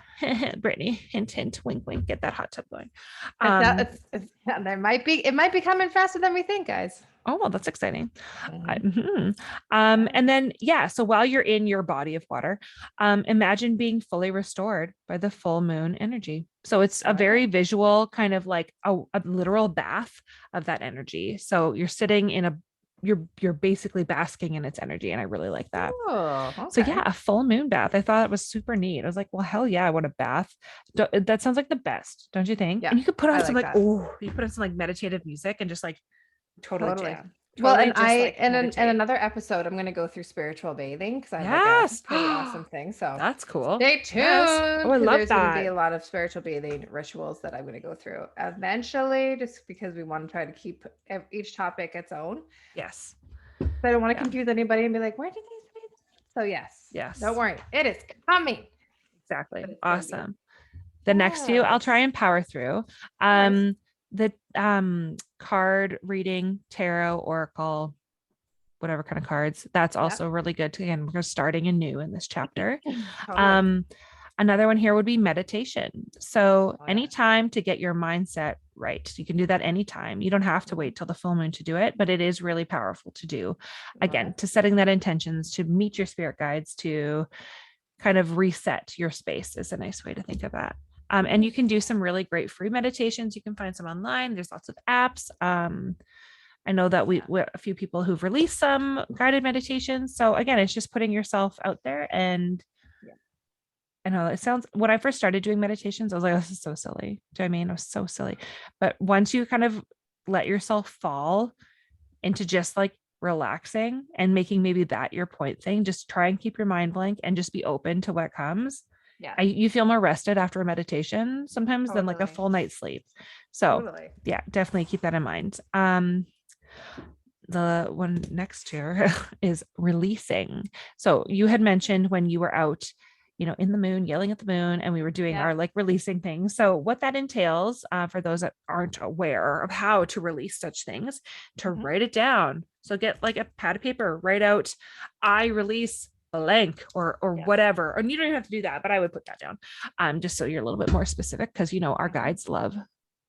Speaker 2: Brittany, hint, hint, wink, wink, get that hot tub going.
Speaker 1: It's,
Speaker 2: Um,
Speaker 1: it might be coming faster than we think, guys.
Speaker 2: Oh, well, that's exciting.
Speaker 1: Mhm.
Speaker 2: And then, yeah, so while you're in your body of water, imagine being fully restored by the full moon energy. So it's a
Speaker 1: I like
Speaker 2: very
Speaker 1: it.
Speaker 2: visual kind of like a literal bath of that energy. So you're sitting in a you're basically basking in its energy, and I really like that.
Speaker 1: Oh,
Speaker 2: So yeah,
Speaker 1: okay.
Speaker 2: a full moon bath. I thought it was super neat. I was like, well, hell yeah, I want a bath. That sounds like the best, don't you think?
Speaker 1: Yeah,
Speaker 2: And you could put on
Speaker 1: I
Speaker 2: some
Speaker 1: like
Speaker 2: like,
Speaker 1: that.
Speaker 2: oh, you put on some like meditative music and just like totally
Speaker 1: Totally.
Speaker 2: jam.
Speaker 1: Well,
Speaker 2: Totally
Speaker 1: and
Speaker 2: just like
Speaker 1: in
Speaker 2: meditate.
Speaker 1: another episode, I'm going to go through spiritual bathing because I have like a
Speaker 2: Yes.
Speaker 1: pretty awesome thing. So
Speaker 2: That's cool.
Speaker 1: stay
Speaker 2: Yes. Oh,
Speaker 1: tuned
Speaker 2: I
Speaker 1: because
Speaker 2: love
Speaker 1: there's going to be
Speaker 2: that.
Speaker 1: a lot of spiritual bathing rituals that I'm going to go through eventually, just because we want to try to keep each topic its own.
Speaker 2: Yes.
Speaker 1: So I don't want to
Speaker 2: Yeah.
Speaker 1: confuse anybody and be like, where did they say that? So yes, don't
Speaker 2: Yes.
Speaker 1: worry, it is coming.
Speaker 2: Exactly.
Speaker 1: But it's going to be
Speaker 2: Awesome. The next few I'll try
Speaker 1: yes,
Speaker 2: and power through.
Speaker 1: of course.
Speaker 2: The card reading, tarot, oracle, whatever kind of cards. That's
Speaker 1: Yep.
Speaker 2: also really good. Again, we're starting anew in this chapter.
Speaker 1: Totally.
Speaker 2: Um, Another one here would be meditation. So
Speaker 1: Oh yeah.
Speaker 2: anytime to get your mindset right. You can do that anytime. You don't have to wait till the full moon to do it, but it is really powerful to do.
Speaker 1: Okay.
Speaker 2: Again, to setting that intentions, to meet your spirit guides, to kind of reset your space is a nice way to think of that. And you can do some really great free meditations. You can find some online. There's lots of apps. I know that we a few people who've released some guided meditations. So again, it's just putting yourself out there. And
Speaker 1: Yeah.
Speaker 2: I know it sounds, when I first started doing meditations, I was like, this is so silly. Do you know what I mean? It was so silly. But once you kind of let yourself fall into just like relaxing and making maybe that your point thing, just try and keep your mind blank and just be open to what comes.
Speaker 1: Yeah.
Speaker 2: You feel more rested after a meditation sometimes than like a
Speaker 1: Totally.
Speaker 2: full night's sleep. So
Speaker 1: Totally.
Speaker 2: yeah, definitely keep that in mind. The one next here is releasing. So you had mentioned when you were out, in the moon, yelling at the moon, and we were doing
Speaker 1: Yeah.
Speaker 2: our like releasing things. So what that entails, for those that aren't aware of how to release such things, to
Speaker 1: Mhm.
Speaker 2: write it down. So get like a pad of paper, write out, I release blank or
Speaker 1: Yes.
Speaker 2: whatever. And you don't even have to do that, but I would put that down, just so you're a little bit more specific, because our
Speaker 1: Mhm.
Speaker 2: guides love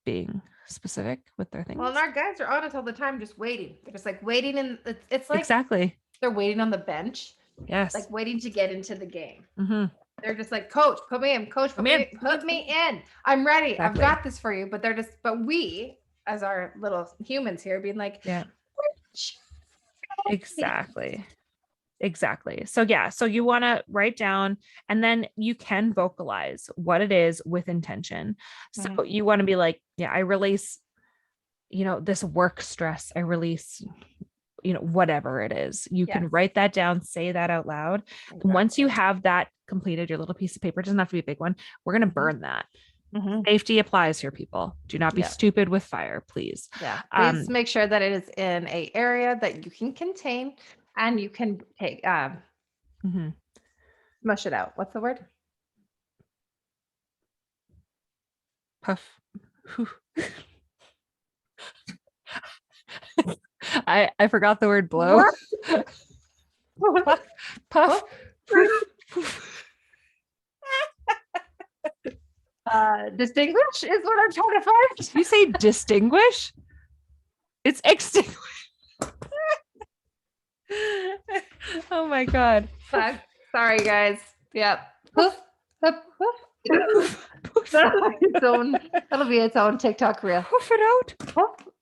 Speaker 2: being specific with their
Speaker 1: Well,
Speaker 2: things.
Speaker 1: and our guys are on us all the time, just waiting. They're just like waiting, and it's like
Speaker 2: Exactly.
Speaker 1: they're waiting on the bench,
Speaker 2: Yes.
Speaker 1: like waiting to get into the game.
Speaker 2: Mm-hmm.
Speaker 1: They're just like, Coach, put me in. Coach,
Speaker 2: Come in.
Speaker 1: put me in. I'm ready. I've
Speaker 2: Exactly.
Speaker 1: got this for you. But they're just, but we, as our little humans here, being like,
Speaker 2: Yeah. Exactly. Exactly. So yeah, so you want to write down, and then you can vocalize what it is with intention. So
Speaker 1: Mhm.
Speaker 2: you want to be like, yeah, I release, this work stress. I release, whatever it is. You can
Speaker 1: Yes.
Speaker 2: write that down, say that out loud. And once you
Speaker 1: Exactly.
Speaker 2: have that completed, your little piece of paper, it doesn't have to be a big one. We're going to burn that.
Speaker 1: Mhm.
Speaker 2: Safety applies here, people. Do not be
Speaker 1: Yeah.
Speaker 2: stupid with fire, please.
Speaker 1: Yeah. Please make sure that it is in a area that you can contain and you can take
Speaker 2: Mhm.
Speaker 1: smush it out. What's the word?
Speaker 2: Puff. I forgot the word blow. Puff, puff, poof, poof.
Speaker 1: Distinguish is what I'm trying to find.
Speaker 2: Did you say distinguish? It's extinguish. Oh my god.
Speaker 1: Sorry, guys. Yep. Poof, poof, poof. That'll be its own TikTok reel.
Speaker 2: Poof it out.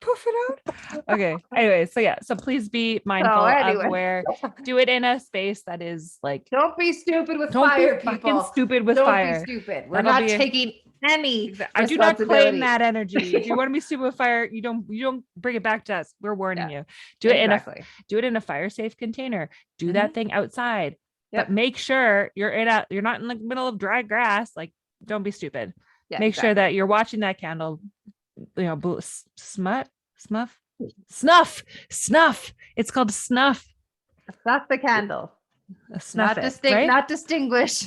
Speaker 2: Poof it out. Okay. Anyway, so yeah. So please be mindful of where. Do it in a space that is like.
Speaker 1: Don't be stupid with
Speaker 2: Don't
Speaker 1: fire,
Speaker 2: be fucking
Speaker 1: people.
Speaker 2: stupid with
Speaker 1: Don't
Speaker 2: fire.
Speaker 1: be stupid. We're
Speaker 2: That'll
Speaker 1: not
Speaker 2: be
Speaker 1: taking any
Speaker 2: I do not claim
Speaker 1: responsibility.
Speaker 2: that energy. If you want to be stupid with fire, you don't bring it back to us. We're warning you. Do it in a fire safe container. Do that thing outside. But make sure you're not in the middle of dry grass. Like, don't be stupid.
Speaker 1: Yeah,
Speaker 2: Make sure that you're watching that candle, snuff. It's called snuff.
Speaker 1: Snuff the candle.
Speaker 2: Snuff right?
Speaker 1: Not distinguish.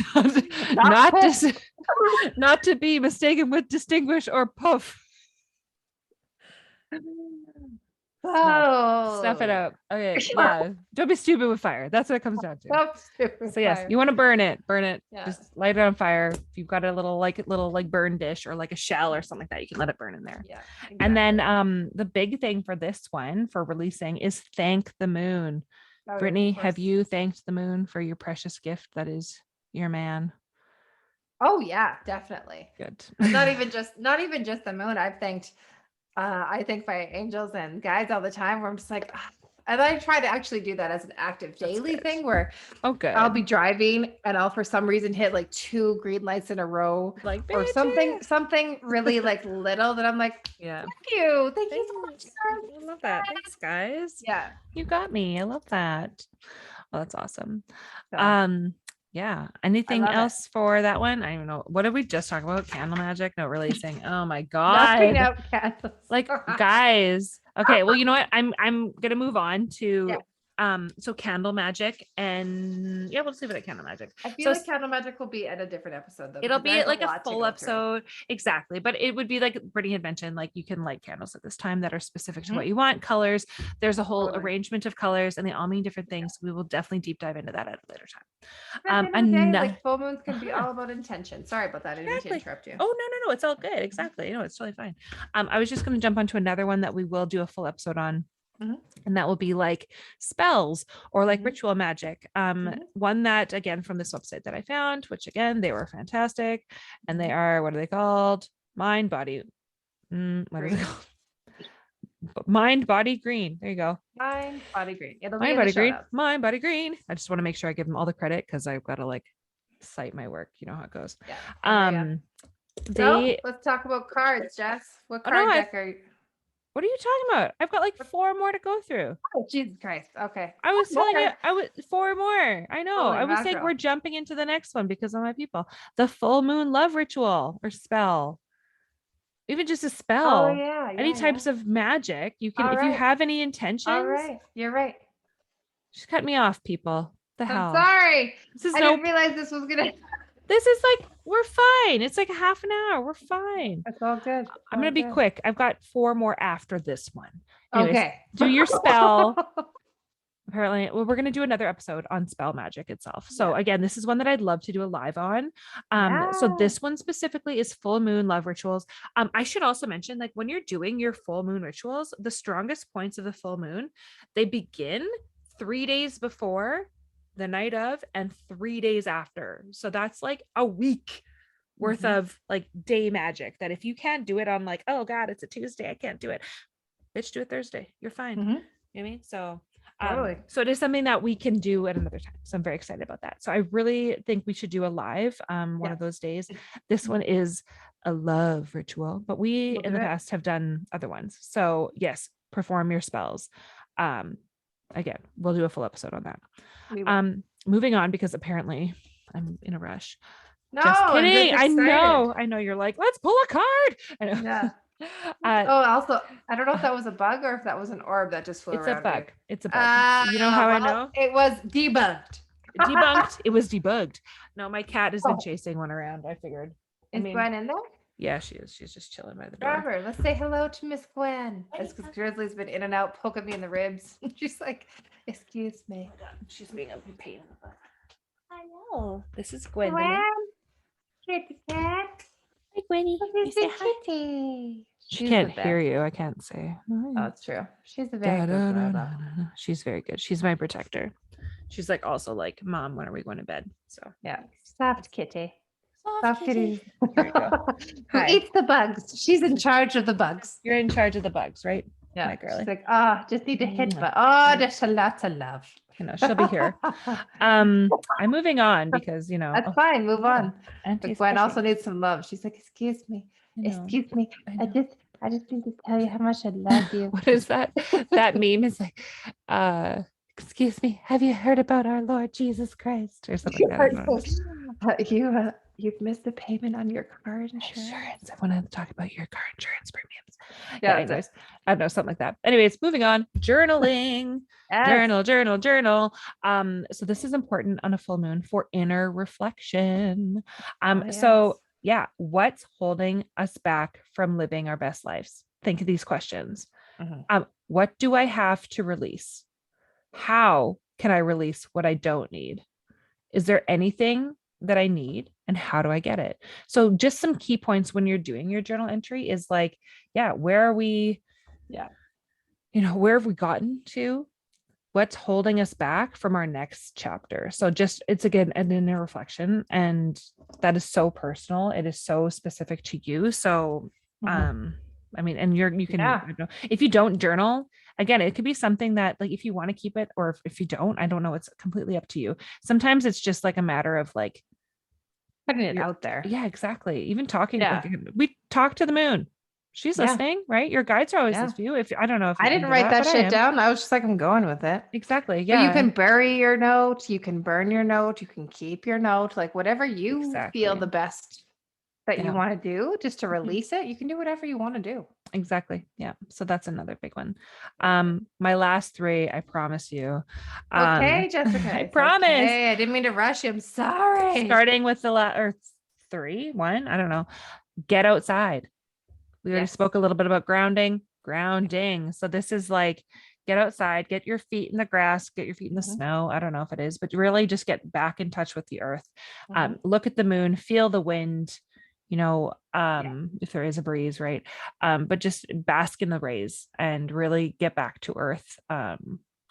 Speaker 2: Not to be mistaken with distinguish or puff. Snuff it
Speaker 1: Oh,
Speaker 2: out. Okay. Yeah. Don't be stupid with fire. That's what it comes down to.
Speaker 1: that's super
Speaker 2: So yes,
Speaker 1: fire.
Speaker 2: you want to burn it.
Speaker 1: Yeah.
Speaker 2: Just light it on fire. If you've got a little burn dish or like a shell or something like that, you can let it burn in there.
Speaker 1: Yeah.
Speaker 2: And then
Speaker 1: Exactly.
Speaker 2: the big thing for this one for releasing is thank the moon.
Speaker 1: Oh, yes,
Speaker 2: Brittany,
Speaker 1: of
Speaker 2: have
Speaker 1: course.
Speaker 2: you thanked the moon for your precious gift that is your man?
Speaker 1: Oh yeah, definitely.
Speaker 2: Good.
Speaker 1: Not even just the moon. I thank my angels and guides all the time where I'm just like, "Ah," and I try to actually do that as an active
Speaker 2: That's
Speaker 1: daily
Speaker 2: good.
Speaker 1: thing where
Speaker 2: Oh,
Speaker 1: I'll be
Speaker 2: good.
Speaker 1: driving and I'll for some reason hit like two green lights in a row
Speaker 2: Like
Speaker 1: or something,
Speaker 2: bitches.
Speaker 1: something really like little that I'm like,
Speaker 2: Yeah.
Speaker 1: thank you so much.
Speaker 2: Thanks.
Speaker 1: Sir."
Speaker 2: I love that. Thanks, guys.
Speaker 1: Yeah.
Speaker 2: You got me. I love that. Well, that's awesome.
Speaker 1: So
Speaker 2: Um, yeah.
Speaker 1: I
Speaker 2: Anything
Speaker 1: love it.
Speaker 2: else for that one? I don't know. What did we just talk about? Candle magic? No, releasing. Oh my
Speaker 1: Nothing
Speaker 2: God.
Speaker 1: out candles.
Speaker 2: Like, guys. Okay, well, you know what? I'm gonna move on
Speaker 1: Yeah.
Speaker 2: to so candle magic, and yeah, we'll just leave it at candle magic.
Speaker 1: I feel
Speaker 2: So
Speaker 1: like candle magic will be at a different episode though,
Speaker 2: it'll
Speaker 1: because
Speaker 2: be
Speaker 1: there's a
Speaker 2: like a
Speaker 1: lot to
Speaker 2: full
Speaker 1: go through.
Speaker 2: episode. Exactly. But it would be like Brittany had mentioned, like you can light candles at this time that are specific to what you want, colors. There's a whole
Speaker 1: Totally.
Speaker 2: arrangement of colors and they all mean different things. We will definitely deep dive into that at a later
Speaker 1: At the
Speaker 2: time.
Speaker 1: end of the day, like full moons can be
Speaker 2: Uh-huh.
Speaker 1: all about intention. Sorry about that. I didn't mean to
Speaker 2: Exactly.
Speaker 1: interrupt you.
Speaker 2: Oh, no, it's all good. Exactly. No, it's totally fine. I was just going to jump onto another one that we will do a full episode on.
Speaker 1: Mhm.
Speaker 2: And that will be like spells or like
Speaker 1: Mhm.
Speaker 2: ritual magic.
Speaker 1: Mhm.
Speaker 2: One that again from this website that I found, which again they were fantastic, and they
Speaker 1: Mhm.
Speaker 2: are, what are they called? Mind body. What is it
Speaker 1: Green.
Speaker 2: called? Mind body green. There you go.
Speaker 1: Mind, body, green. It'll be
Speaker 2: Mind
Speaker 1: in the
Speaker 2: body
Speaker 1: show
Speaker 2: green.
Speaker 1: notes.
Speaker 2: Mind body green. I just want to make sure I give them all the credit because I've got to like cite my work. You know how it goes.
Speaker 1: Yeah. I hear ya. So
Speaker 2: They
Speaker 1: let's talk about cards, Jess. What
Speaker 2: oh no,
Speaker 1: card deck are you?
Speaker 2: what are you talking about? I've got like 4 more to go through.
Speaker 1: Oh, Jesus Christ. Okay.
Speaker 2: I was telling you,
Speaker 1: More.
Speaker 2: I was 4 more. I know.
Speaker 1: Holy
Speaker 2: I was saying
Speaker 1: mackerel.
Speaker 2: we're jumping into the next one because of my people. The full moon love ritual or spell, even just a
Speaker 1: Oh
Speaker 2: spell,
Speaker 1: yeah,
Speaker 2: any
Speaker 1: yeah, yeah.
Speaker 2: types of magic. You can,
Speaker 1: All
Speaker 2: if you
Speaker 1: right.
Speaker 2: have any
Speaker 1: All
Speaker 2: intentions,
Speaker 1: right. You're right.
Speaker 2: just cut me off, people. The
Speaker 1: I'm
Speaker 2: hell.
Speaker 1: sorry.
Speaker 2: This is
Speaker 1: I didn't realize this was gonna.
Speaker 2: this is like, we're fine. It's like a half an hour. We're fine.
Speaker 1: It's all good.
Speaker 2: I'm going to be quick. I've got 4 more after this one. Anyways,
Speaker 1: Okay.
Speaker 2: do your spell. Apparently, well, we're going to do another episode on spell magic itself. So
Speaker 1: Yeah.
Speaker 2: again, this is one that I'd love to do a live on. So
Speaker 1: Yeah.
Speaker 2: this one specifically is full moon love rituals. I should also mention, like when you're doing your full moon rituals, the strongest points of the full moon, they begin 3 days before, the night of, and 3 days after. So that's like a week worth of like day magic that if you can't do it on like, oh God, it's a Tuesday, I can't do it. Bitch, do it Thursday. You're fine. You know what I mean? So
Speaker 1: Totally.
Speaker 2: so it is something that we can do at another time. So I'm very excited about that. So I really think we should do a live one of those days. This one is a love ritual, but we in the past have done other ones. So yes, perform your spells. Again, we'll do a full episode on that. Moving on because apparently I'm in a rush.
Speaker 1: No,
Speaker 2: Just
Speaker 1: I'm
Speaker 2: kidding.
Speaker 1: just
Speaker 2: I
Speaker 1: excited.
Speaker 2: know. You're like, let's pull a card. I know.
Speaker 1: Yeah. Also, I don't know if that was a bug or if that was an orb that just flew
Speaker 2: It's a
Speaker 1: around
Speaker 2: bug.
Speaker 1: me.
Speaker 2: It's a bug. You know how I know?
Speaker 1: It was debunked.
Speaker 2: Debunked. It was debugged. No, my cat has been chasing one around. I figured.
Speaker 1: Is Gwen in there?
Speaker 2: Yeah, she is. She's just chilling by the
Speaker 1: Grab
Speaker 2: door.
Speaker 1: her. Let's say hello to Miss Gwen. As Grizzly's been in and out, poking me in the ribs. She's like, "Excuse me."
Speaker 2: She's being a pain in the butt. I know. This is Gwen.
Speaker 1: Gwen, kitty cat.
Speaker 2: Hi, Gwenny.
Speaker 1: This is kitty.
Speaker 2: She can't hear you. I can't say.
Speaker 1: Oh, that's true. She's a very good girl.
Speaker 2: She's very good. She's my protector. She's like also like, Mom, when are we going to bed? So
Speaker 1: yeah, soft kitty.
Speaker 2: Soft kitty.
Speaker 1: There you go. Who eats the bugs? She's in charge of the bugs.
Speaker 2: You're in charge of the bugs, right?
Speaker 1: Yeah,
Speaker 2: my girly.
Speaker 1: She's like, just need to hit, but there's a lot of love.
Speaker 2: You know, she'll be here. I'm moving on because
Speaker 1: that's fine. Move on. But Gwen also needs some love. She's like, excuse me, excuse me. I just need to tell you how much I love you.
Speaker 2: What is that? That meme is like, excuse me, have you heard about our Lord Jesus Christ or something like that?
Speaker 1: You've missed the payment on your car insurance.
Speaker 2: I want to talk about your car insurance premiums.
Speaker 1: Yeah,
Speaker 2: anyways, I don't know, something like that. Anyways, moving on. Journaling.
Speaker 1: Yes.
Speaker 2: Journal. So this is important on a full moon for inner reflection. So yeah, what's holding us back from living our best lives? Think of these questions. What do I have to release? How can I release what I don't need? Is there anything that I need, and how do I get it? So just some key points when you're doing your journal entry is like, yeah, where are we?
Speaker 1: Yeah.
Speaker 2: Where have we gotten to? What's holding us back from our next chapter? So just, it's again an inner reflection, and that is so personal. It is so specific to you. So I mean, and you can,
Speaker 1: Yeah.
Speaker 2: I don't know, if you don't journal, again, it could be something that, like, if you want to keep it, or if you don't, I don't know, it's completely up to you. Sometimes it's just like a matter of like
Speaker 1: Putting it out there.
Speaker 2: yeah, exactly. Even talking,
Speaker 1: Yeah.
Speaker 2: like, we talk to the moon. She's
Speaker 1: Yeah.
Speaker 2: listening, right? Your guides are always
Speaker 1: Yeah.
Speaker 2: with you. If I don't know if
Speaker 1: I
Speaker 2: you're
Speaker 1: didn't
Speaker 2: into
Speaker 1: write
Speaker 2: that,
Speaker 1: that
Speaker 2: but I
Speaker 1: shit
Speaker 2: am.
Speaker 1: down. I was just like, I'm going with it.
Speaker 2: Exactly.
Speaker 1: But you
Speaker 2: Yeah.
Speaker 1: can bury your note, you can burn your note, you can keep your note, like whatever you feel
Speaker 2: Exactly.
Speaker 1: the best that you
Speaker 2: Yeah.
Speaker 1: want to do, just to
Speaker 2: Mhm.
Speaker 1: release it. You can do whatever you want to do.
Speaker 2: Exactly. Yeah. So that's another big one. My last three, I promise you.
Speaker 1: Okay, Jessica.
Speaker 2: I
Speaker 1: It's
Speaker 2: promise.
Speaker 1: okay. I didn't mean to rush you. I'm sorry.
Speaker 2: Starting with the or three, one, I don't know. Get outside. We already
Speaker 1: Yes.
Speaker 2: spoke a little bit about grounding. So this is like, get outside, get your feet in the grass, get your feet in the snow. I don't know if it is, but really just get back in touch with the earth. Look at the moon, feel the wind, if there is a breeze, right? But just bask in the rays and really get back to earth.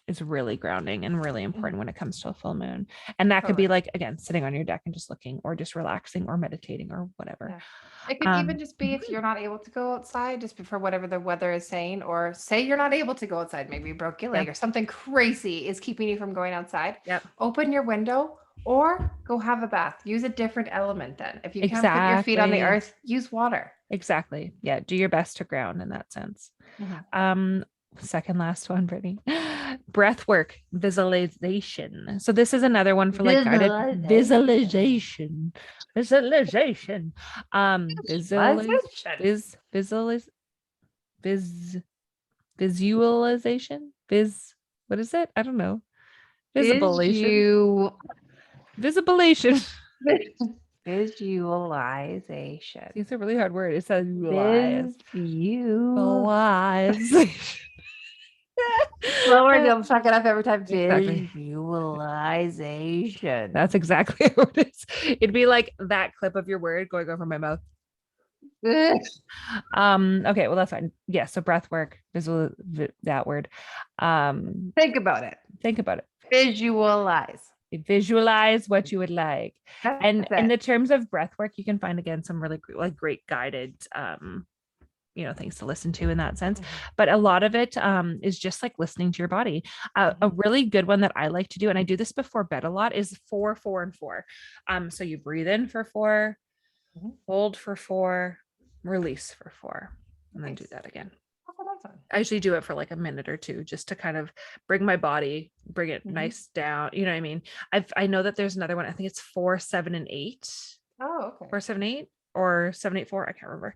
Speaker 2: Is really grounding and really important when it comes to a full moon. And that could be like, again, sitting on your deck and just looking, or just relaxing or meditating or whatever.
Speaker 1: Yeah. It could even just be if you're not able to go outside, just for whatever the weather is saying, or say you're not able to go outside, maybe you broke your leg or something crazy is keeping you from going outside.
Speaker 2: Yep.
Speaker 1: Open your window or go have a bath. Use a different element then. If you can't put your feet on the
Speaker 2: Exactly.
Speaker 1: earth, use water.
Speaker 2: Exactly. Yeah. Do your best to ground in that sense. Second last one, Brittany. Breath work, visualization. So this is another one for like guided visualization. Visualization. Visualization. What is it? I don't know. Visibilation. Visibilation.
Speaker 1: Visualization.
Speaker 2: It's a really hard word. It says
Speaker 1: Visualization. Slower, you'll fuck it up every time.
Speaker 2: Exactly.
Speaker 1: Visualization.
Speaker 2: That's exactly what it is. It'd be like that clip of your word going over my mouth. Okay, well, that's fine. Yeah, so breath work, that word.
Speaker 1: Think about it.
Speaker 2: Visualize what you would like. And in the terms of breath work, you can find again some really great guided things to listen to in that sense. But a lot of it is just like listening to your body. A really good one that I like to do, and I do this before bed a lot, is 4, 4, and 4. So you breathe in for 4, hold for 4, release for 4, and then do that again. I usually do it for like a minute or two just to kind of bring my body, bring it nice down. You know what I mean? I know that there's another one. I think it's 4, 7, and 8.
Speaker 1: Oh, okay.
Speaker 2: 4, 7, 8 or 7, 8, 4. I can't remember.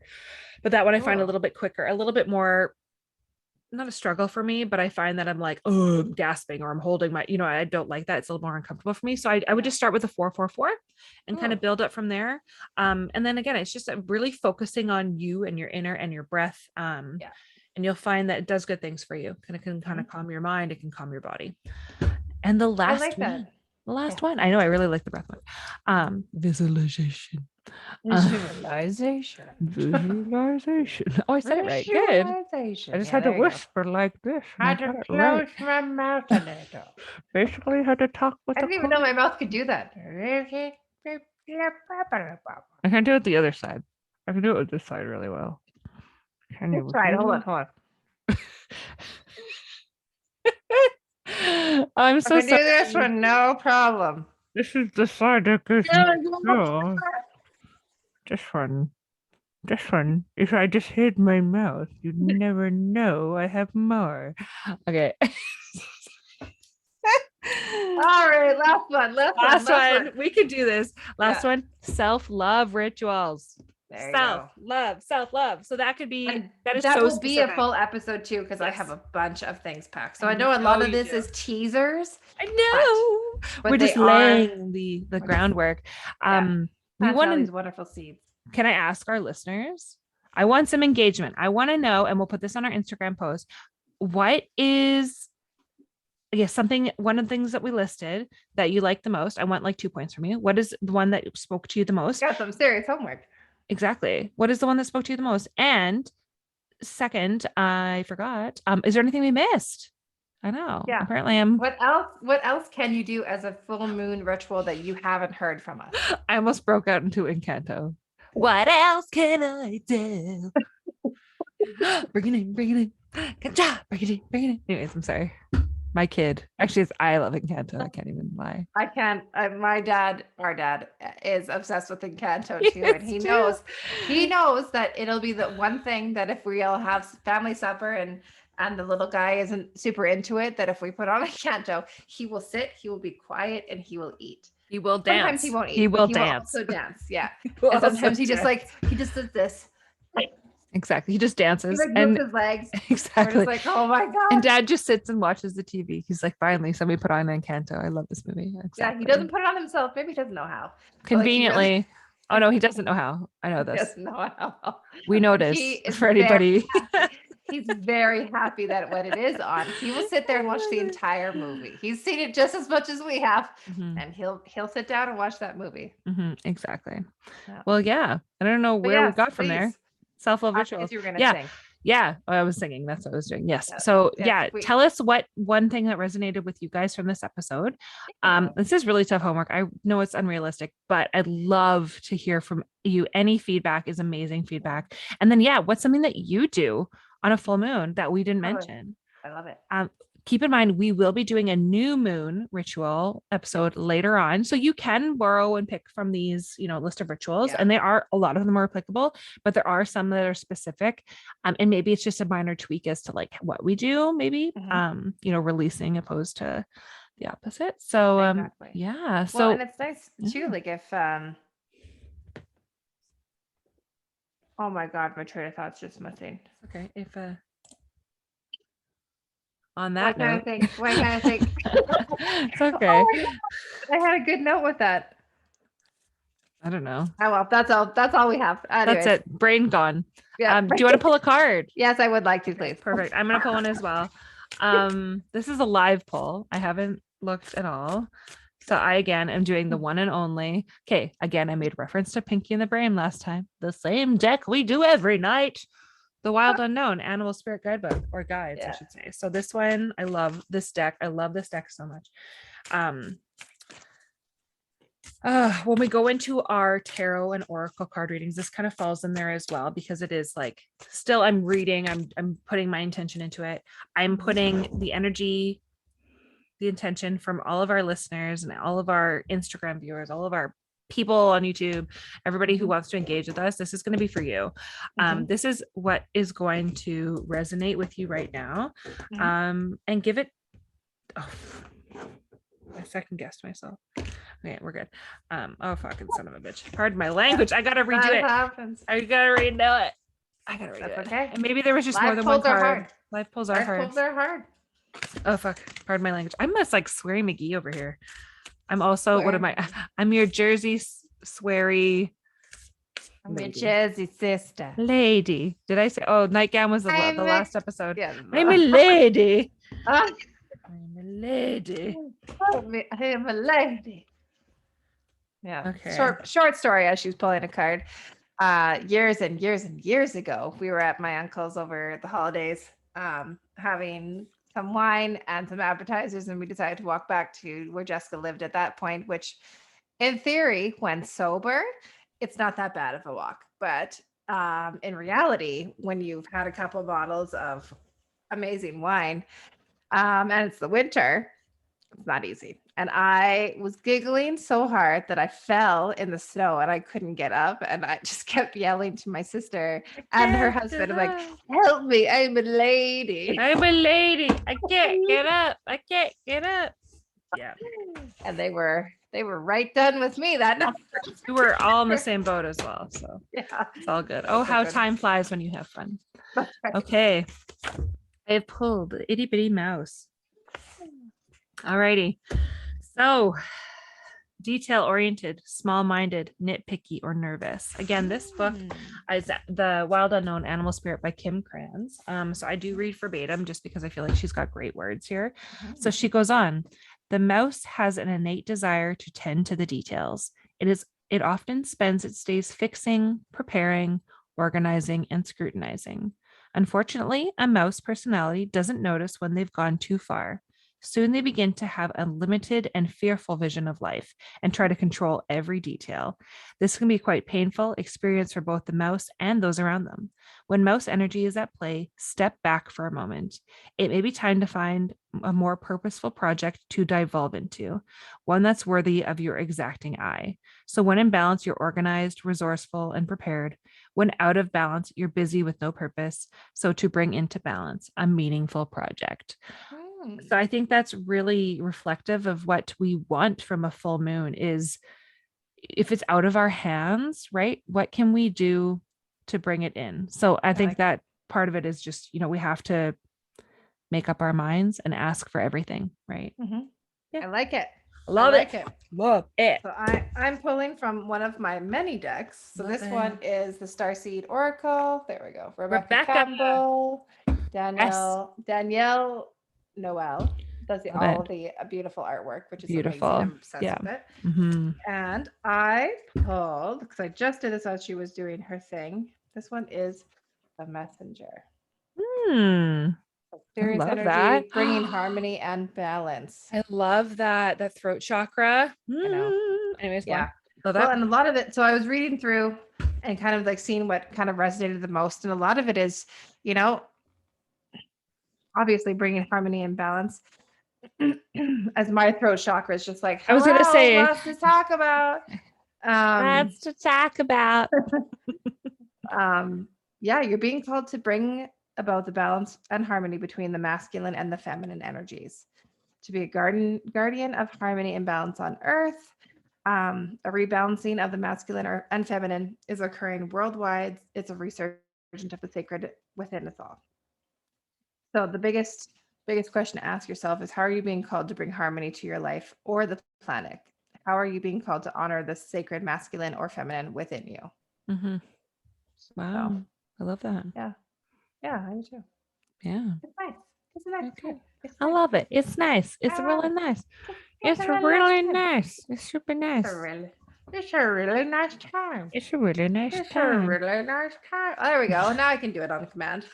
Speaker 2: But that one I find a little bit quicker, a little bit more, not a struggle for me, but I find that I'm like, oh, I'm gasping, or I'm holding my, I don't like that. It's a little more uncomfortable for me. So I would just start with a 4, 4, 4 and kind of build up from there. And then again, it's just really focusing on you and your inner and your breath. And you'll find that it does good things for you. It can kind of calm your mind. It can calm your body. And the last one, I know I really like the breath one. Visualization.
Speaker 1: Visualization.
Speaker 2: Oh, I said it right. Good. I just had to whisper like this.
Speaker 1: I had to close my mouth a little.
Speaker 2: Basically, had to talk with.
Speaker 1: I didn't even know my mouth could do that.
Speaker 2: I can't do it the other side. I can do it with this side really well.
Speaker 1: Right, hold on.
Speaker 2: I'm so
Speaker 1: sorry. I can do this one, no problem.
Speaker 2: This is the side that goes. No. This one. If I just hid my mouth, you'd never know I have more. Okay.
Speaker 1: All right, last one.
Speaker 2: We can do this. Last one. Self-love rituals. Self-love. So that could be,
Speaker 1: that will be a full episode too, because I have a bunch of things packed. So I know a lot of this is teasers.
Speaker 2: I know. But we're just laying the groundwork. We want
Speaker 1: these wonderful seeds.
Speaker 2: Can I ask our listeners? I want some engagement. I want to know, and we'll put this on our Instagram post. what is something, one of the things that we listed that you like the most? I want like 2 points from you. What is the one that spoke to you the most?
Speaker 1: Got some serious homework.
Speaker 2: Exactly. What is the one that spoke to you the most? And second, I forgot. Is there anything we missed? I know.
Speaker 1: Yeah.
Speaker 2: Apparently I'm
Speaker 1: What else can you do as a full moon ritual that you haven't heard from us?
Speaker 2: I almost broke out into Encanto. What else can I do? Bring it in, bring it in. Good job. Bring it in, bring it in. Anyways, I'm sorry. My kid. Actually, I love Encanto. I can't even lie.
Speaker 1: I can't. My dad, our dad, is obsessed with Encanto too, and he knows that it'll be the one thing that if we all have family supper and the little guy isn't super into it, that if we put on Encanto, he will sit, he will be quiet, and he will eat.
Speaker 2: He will dance.
Speaker 1: Sometimes he won't eat.
Speaker 2: He will
Speaker 1: but
Speaker 2: dance.
Speaker 1: He will also dance. Yeah. And sometimes he just does this.
Speaker 2: Exactly. He just dances
Speaker 1: He
Speaker 2: and
Speaker 1: moves his legs.
Speaker 2: exactly.
Speaker 1: We're just like, oh my god.
Speaker 2: And dad just sits and watches the TV. He's like, finally, somebody put on Encanto. I love this movie. Exactly.
Speaker 1: Yeah, he doesn't put it on himself. Maybe he doesn't know how.
Speaker 2: Conveniently. Like, oh no, he doesn't know how. I know this.
Speaker 1: He doesn't know how.
Speaker 2: We notice for anybody.
Speaker 1: He's very happy that when it is on, he will sit there and watch the entire movie. He's seen it just as much as we have, and he'll sit down and watch that movie.
Speaker 2: Exactly.
Speaker 1: Yeah.
Speaker 2: Well, yeah. I don't know where we got from there. Self-love rituals.
Speaker 1: You were gonna
Speaker 2: yeah.
Speaker 1: sing.
Speaker 2: Yeah. Oh, I was singing. That's what I was doing. Yes. So tell us what one thing that resonated with you guys from this episode. This is really tough homework. I know it's unrealistic, but I'd love to hear from you. Any feedback is amazing feedback. And then, what's something that you do on a full moon that we didn't mention?
Speaker 1: I love it.
Speaker 2: Keep in mind, we will be doing a new moon ritual episode later on. So you can borrow and pick from these, list of rituals. And they are, a lot of them are applicable, but there are some that are specific. And maybe it's just a minor tweak as to like what we do, maybe, releasing opposed to the opposite. So,
Speaker 1: exactly.
Speaker 2: yeah. So,
Speaker 1: well, and it's nice too, like if, oh my God, my train of thought's just missing.
Speaker 2: Okay. If, on that note,
Speaker 1: what kind of thing?
Speaker 2: It's okay.
Speaker 1: Oh, I had a good note with that.
Speaker 2: I don't know.
Speaker 1: Oh well, that's all we have. Anyways.
Speaker 2: That's it. Brain gone.
Speaker 1: Yeah.
Speaker 2: Do you want to pull a card?
Speaker 1: Yes, I would like to, please.
Speaker 2: Perfect. I'm gonna pull one as well. This is a live poll. I haven't looked at all. So I again am doing the one and only. Okay, again, I made reference to Pinky and the Brain last time. The same deck we do every night. The Wild Unknown Animal Spirit Guidebook, or guides, I should say. So this one, I love this deck. I love this deck so much. When we go into our tarot and oracle card readings, this kind of falls in there as well, because it is like, still I'm reading, I'm putting my intention into it. I'm putting the energy, the intention from all of our listeners and all of our Instagram viewers, all of our people on YouTube, everybody who wants to engage with us. This is going to be for you. This is what is going to resonate with you right now. And give it, I second guessed myself. Okay, we're good. Oh, fucking son of a bitch. Pardon my language. I got to redo it.
Speaker 1: Happens.
Speaker 2: I got to redo it. I got to redo it. Okay. And maybe there was just more than one card. Life pulls are hard.
Speaker 1: They're hard.
Speaker 2: Oh, fuck. Pardon my language. I'm just like swearing McGee over here. I'm also, what am I? I'm your Jersey sweary.
Speaker 1: I'm your Jersey sister.
Speaker 2: Lady. Did I say? Oh, Nightgown was the last episode.
Speaker 1: Yeah.
Speaker 2: I'm a lady. I'm a lady.
Speaker 1: I am a lady. Yeah.
Speaker 2: Okay.
Speaker 1: Short story as she's pulling a card. Years and years and years ago, we were at my uncle's over the holidays, having some wine and some appetizers, and we decided to walk back to where Jessica lived at that point, which in theory, when sober, it's not that bad of a walk. But in reality, when you've had a couple of bottles of amazing wine, and it's the winter, it's not easy. And I was giggling so hard that I fell in the snow and I couldn't get up. And I just kept yelling to my sister and her husband, I'm like, help me, I'm a lady.
Speaker 2: I'm a lady. I can't get up. I can't get up. Yeah.
Speaker 1: And they were right done with me that night.
Speaker 2: We were all in the same boat as well. So
Speaker 1: yeah,
Speaker 2: it's all good. Oh, how time flies when you have fun. Okay. I've pulled the itty bitty mouse. Alrighty. So detail oriented, small minded, nitpicky, or nervous. Again, this book is The Wild Unknown Animal Spirit by Kim Kranz. So I do read verbatim just because I feel like she's got great words here. So she goes on. The mouse has an innate desire to tend to the details. It often spends its days fixing, preparing, organizing, and scrutinizing. Unfortunately, a mouse personality doesn't notice when they've gone too far. Soon they begin to have a limited and fearful vision of life and try to control every detail. This can be quite painful experience for both the mouse and those around them. When mouse energy is at play, step back for a moment. It may be time to find a more purposeful project to devolve into, one that's worthy of your exacting eye. So when in balance, you're organized, resourceful, and prepared. When out of balance, you're busy with no purpose. So to bring into balance a meaningful project. So I think that's really reflective of what we want from a full moon is if it's out of our hands, right? What can we do to bring it in? So I think that part of it is just, we have to make up our minds and ask for everything, right?
Speaker 1: Yeah. I like it.
Speaker 2: Love it.
Speaker 1: Love it. So I'm pulling from one of my many decks. So this one is the Starseed Oracle. There we go. Rebecca Campbell, Danielle Noel does all the beautiful artwork, which is beautiful. Amazing. I'm obsessed with it. And I pulled, because I just did this as she was doing her thing. This one is the Messenger. Serious energy, that. Bringing harmony and balance.
Speaker 2: I love that throat chakra.
Speaker 1: I know.
Speaker 2: Anyways,
Speaker 1: yeah. Well, and a lot of it. So I was reading through and kind of like seeing what kind of resonated the most, and a lot of it is, obviously bringing harmony and balance. As my throat chakra is just like, I was gonna say, lots to talk about.
Speaker 2: Lots to talk about.
Speaker 1: Yeah, you're being called to bring about the balance and harmony between the masculine and the feminine energies, to be a guardian of harmony and balance on earth. A rebalancing of the masculine and feminine is occurring worldwide. It's a resurgence of the sacred within us all. So the biggest question to ask yourself is, how are you being called to bring harmony to your life or the planet? How are you being called to honor the sacred masculine or feminine within you?
Speaker 2: Wow. So, I love that.
Speaker 1: Yeah, I do too.
Speaker 2: Yeah.
Speaker 1: It's nice. It's nice.
Speaker 2: Okay. I love it. It's nice. It's really nice. It's really nice. It's super nice.
Speaker 1: It's a really nice time.
Speaker 2: It's a really nice time.
Speaker 1: It's a really nice time. Oh, there we go. Now I can do it on command.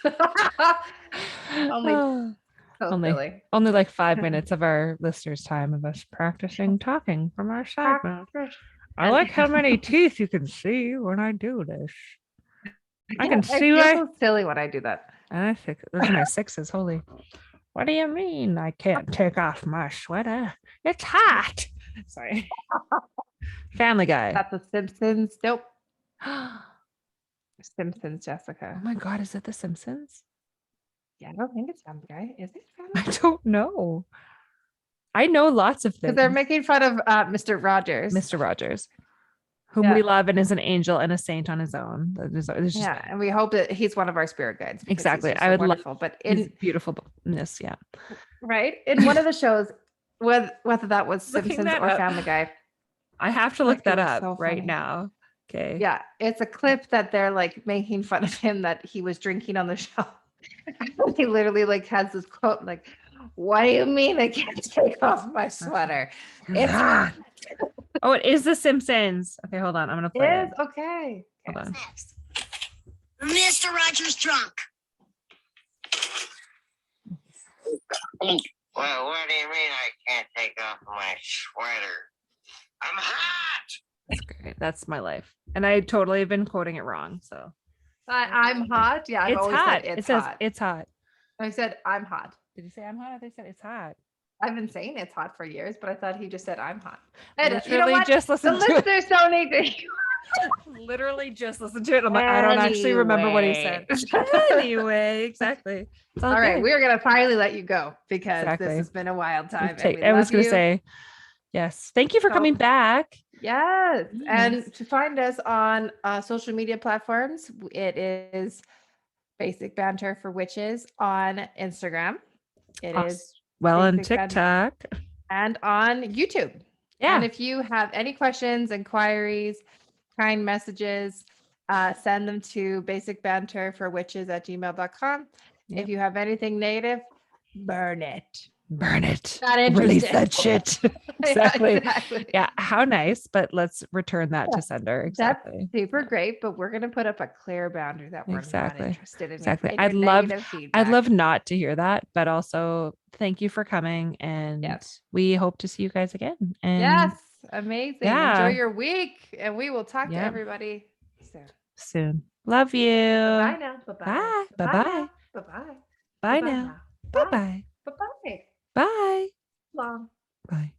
Speaker 2: Only like 5 minutes of our listeners' time of us practicing talking from our side. I like how many teeth you can see when I do this. I can see.
Speaker 1: I feel so silly when I do that.
Speaker 2: And I think those are my sixes. Holy. What do you mean I can't take off my sweater? It's hot. Sorry. Family Guy.
Speaker 1: That's the Simpsons. Nope. Simpsons, Jessica.
Speaker 2: Oh my God, is it the Simpsons?
Speaker 1: Yeah, I don't think it's Family Guy. Is it Family
Speaker 2: Guy? I don't know. I know lots of things.
Speaker 1: Because they're making fun of Mr. Rogers.
Speaker 2: Mr. Rogers. Whom we love and is an angel and a saint on his own.
Speaker 1: And we hope that he's one of our spirit guides.
Speaker 2: Exactly. I would love,
Speaker 1: but
Speaker 2: in beautifulness, yeah.
Speaker 1: Right? In one of the shows, whether that was Simpsons or Family Guy.
Speaker 2: I have to look that up right now. Okay.
Speaker 1: Yeah. It's a clip that they're like making fun of him that he was drinking on the show. He literally like has this quote like, "What do you mean I can't take off my sweater? It's hot."
Speaker 2: Oh, it is the Simpsons. Okay, hold on. I'm gonna play it.
Speaker 1: Okay.
Speaker 2: Hold on.
Speaker 3: Mr. Rogers drunk.
Speaker 4: Well, what do you mean I can't take off my sweater? I'm hot.
Speaker 2: That's great. That's my life. And I totally have been quoting it wrong. So
Speaker 1: I'm hot. Yeah,
Speaker 2: it's hot. It says it's hot.
Speaker 1: I said I'm hot.
Speaker 2: Did you say I'm hot? They said it's hot.
Speaker 1: I've been saying it's hot for years, but I thought he just said I'm hot.
Speaker 2: And you know what? Just listen
Speaker 1: to it. The listeners don't need to.
Speaker 2: Literally just listen to it. I'm like, I don't actually remember what he said. Anyway, exactly.
Speaker 1: All right, we're gonna finally let you go because this has been a wild time.
Speaker 2: I was gonna say, yes. Thank you for coming back.
Speaker 1: Yes, and to find us on social media platforms, it is Basic Banter for Witches on Instagram. It is
Speaker 2: on TikTok
Speaker 1: and on YouTube.
Speaker 2: Yeah.
Speaker 1: And if you have any questions, inquiries, kind messages, send them to basicbanterforwitches@gmail.com.
Speaker 2: Yep.
Speaker 1: If you have anything negative, burn it.
Speaker 2: Burn it.
Speaker 1: Not
Speaker 2: Release
Speaker 1: interested.
Speaker 2: that shit.
Speaker 1: Yeah,
Speaker 2: Exactly.
Speaker 1: exactly.
Speaker 2: Yeah. How nice, but let's return that
Speaker 1: Yeah,
Speaker 2: to sender.
Speaker 1: That's
Speaker 2: Exactly.
Speaker 1: super great, but we're gonna put up a clear boundary that we're
Speaker 2: Exactly.
Speaker 1: not interested in
Speaker 2: Exactly.
Speaker 1: in
Speaker 2: I'd
Speaker 1: your
Speaker 2: love
Speaker 1: negative feedback.
Speaker 2: not to hear that, but also thank you for coming, and
Speaker 1: Yes.
Speaker 2: we hope to see you guys again. And
Speaker 1: Yes, amazing.
Speaker 2: Yeah.
Speaker 1: Enjoy your week, and we will talk to
Speaker 2: Yep.
Speaker 1: everybody soon.
Speaker 2: soon. Love you.
Speaker 1: Bye now. Bye-bye.
Speaker 2: Bye.
Speaker 1: Bye-bye
Speaker 2: Bye-bye.
Speaker 1: now. Bye-bye.
Speaker 2: Bye
Speaker 1: Bye-bye
Speaker 2: now.
Speaker 1: now.
Speaker 2: Bye-bye.
Speaker 1: Bye-bye.
Speaker 2: Bye.
Speaker 1: Long.
Speaker 2: Bye.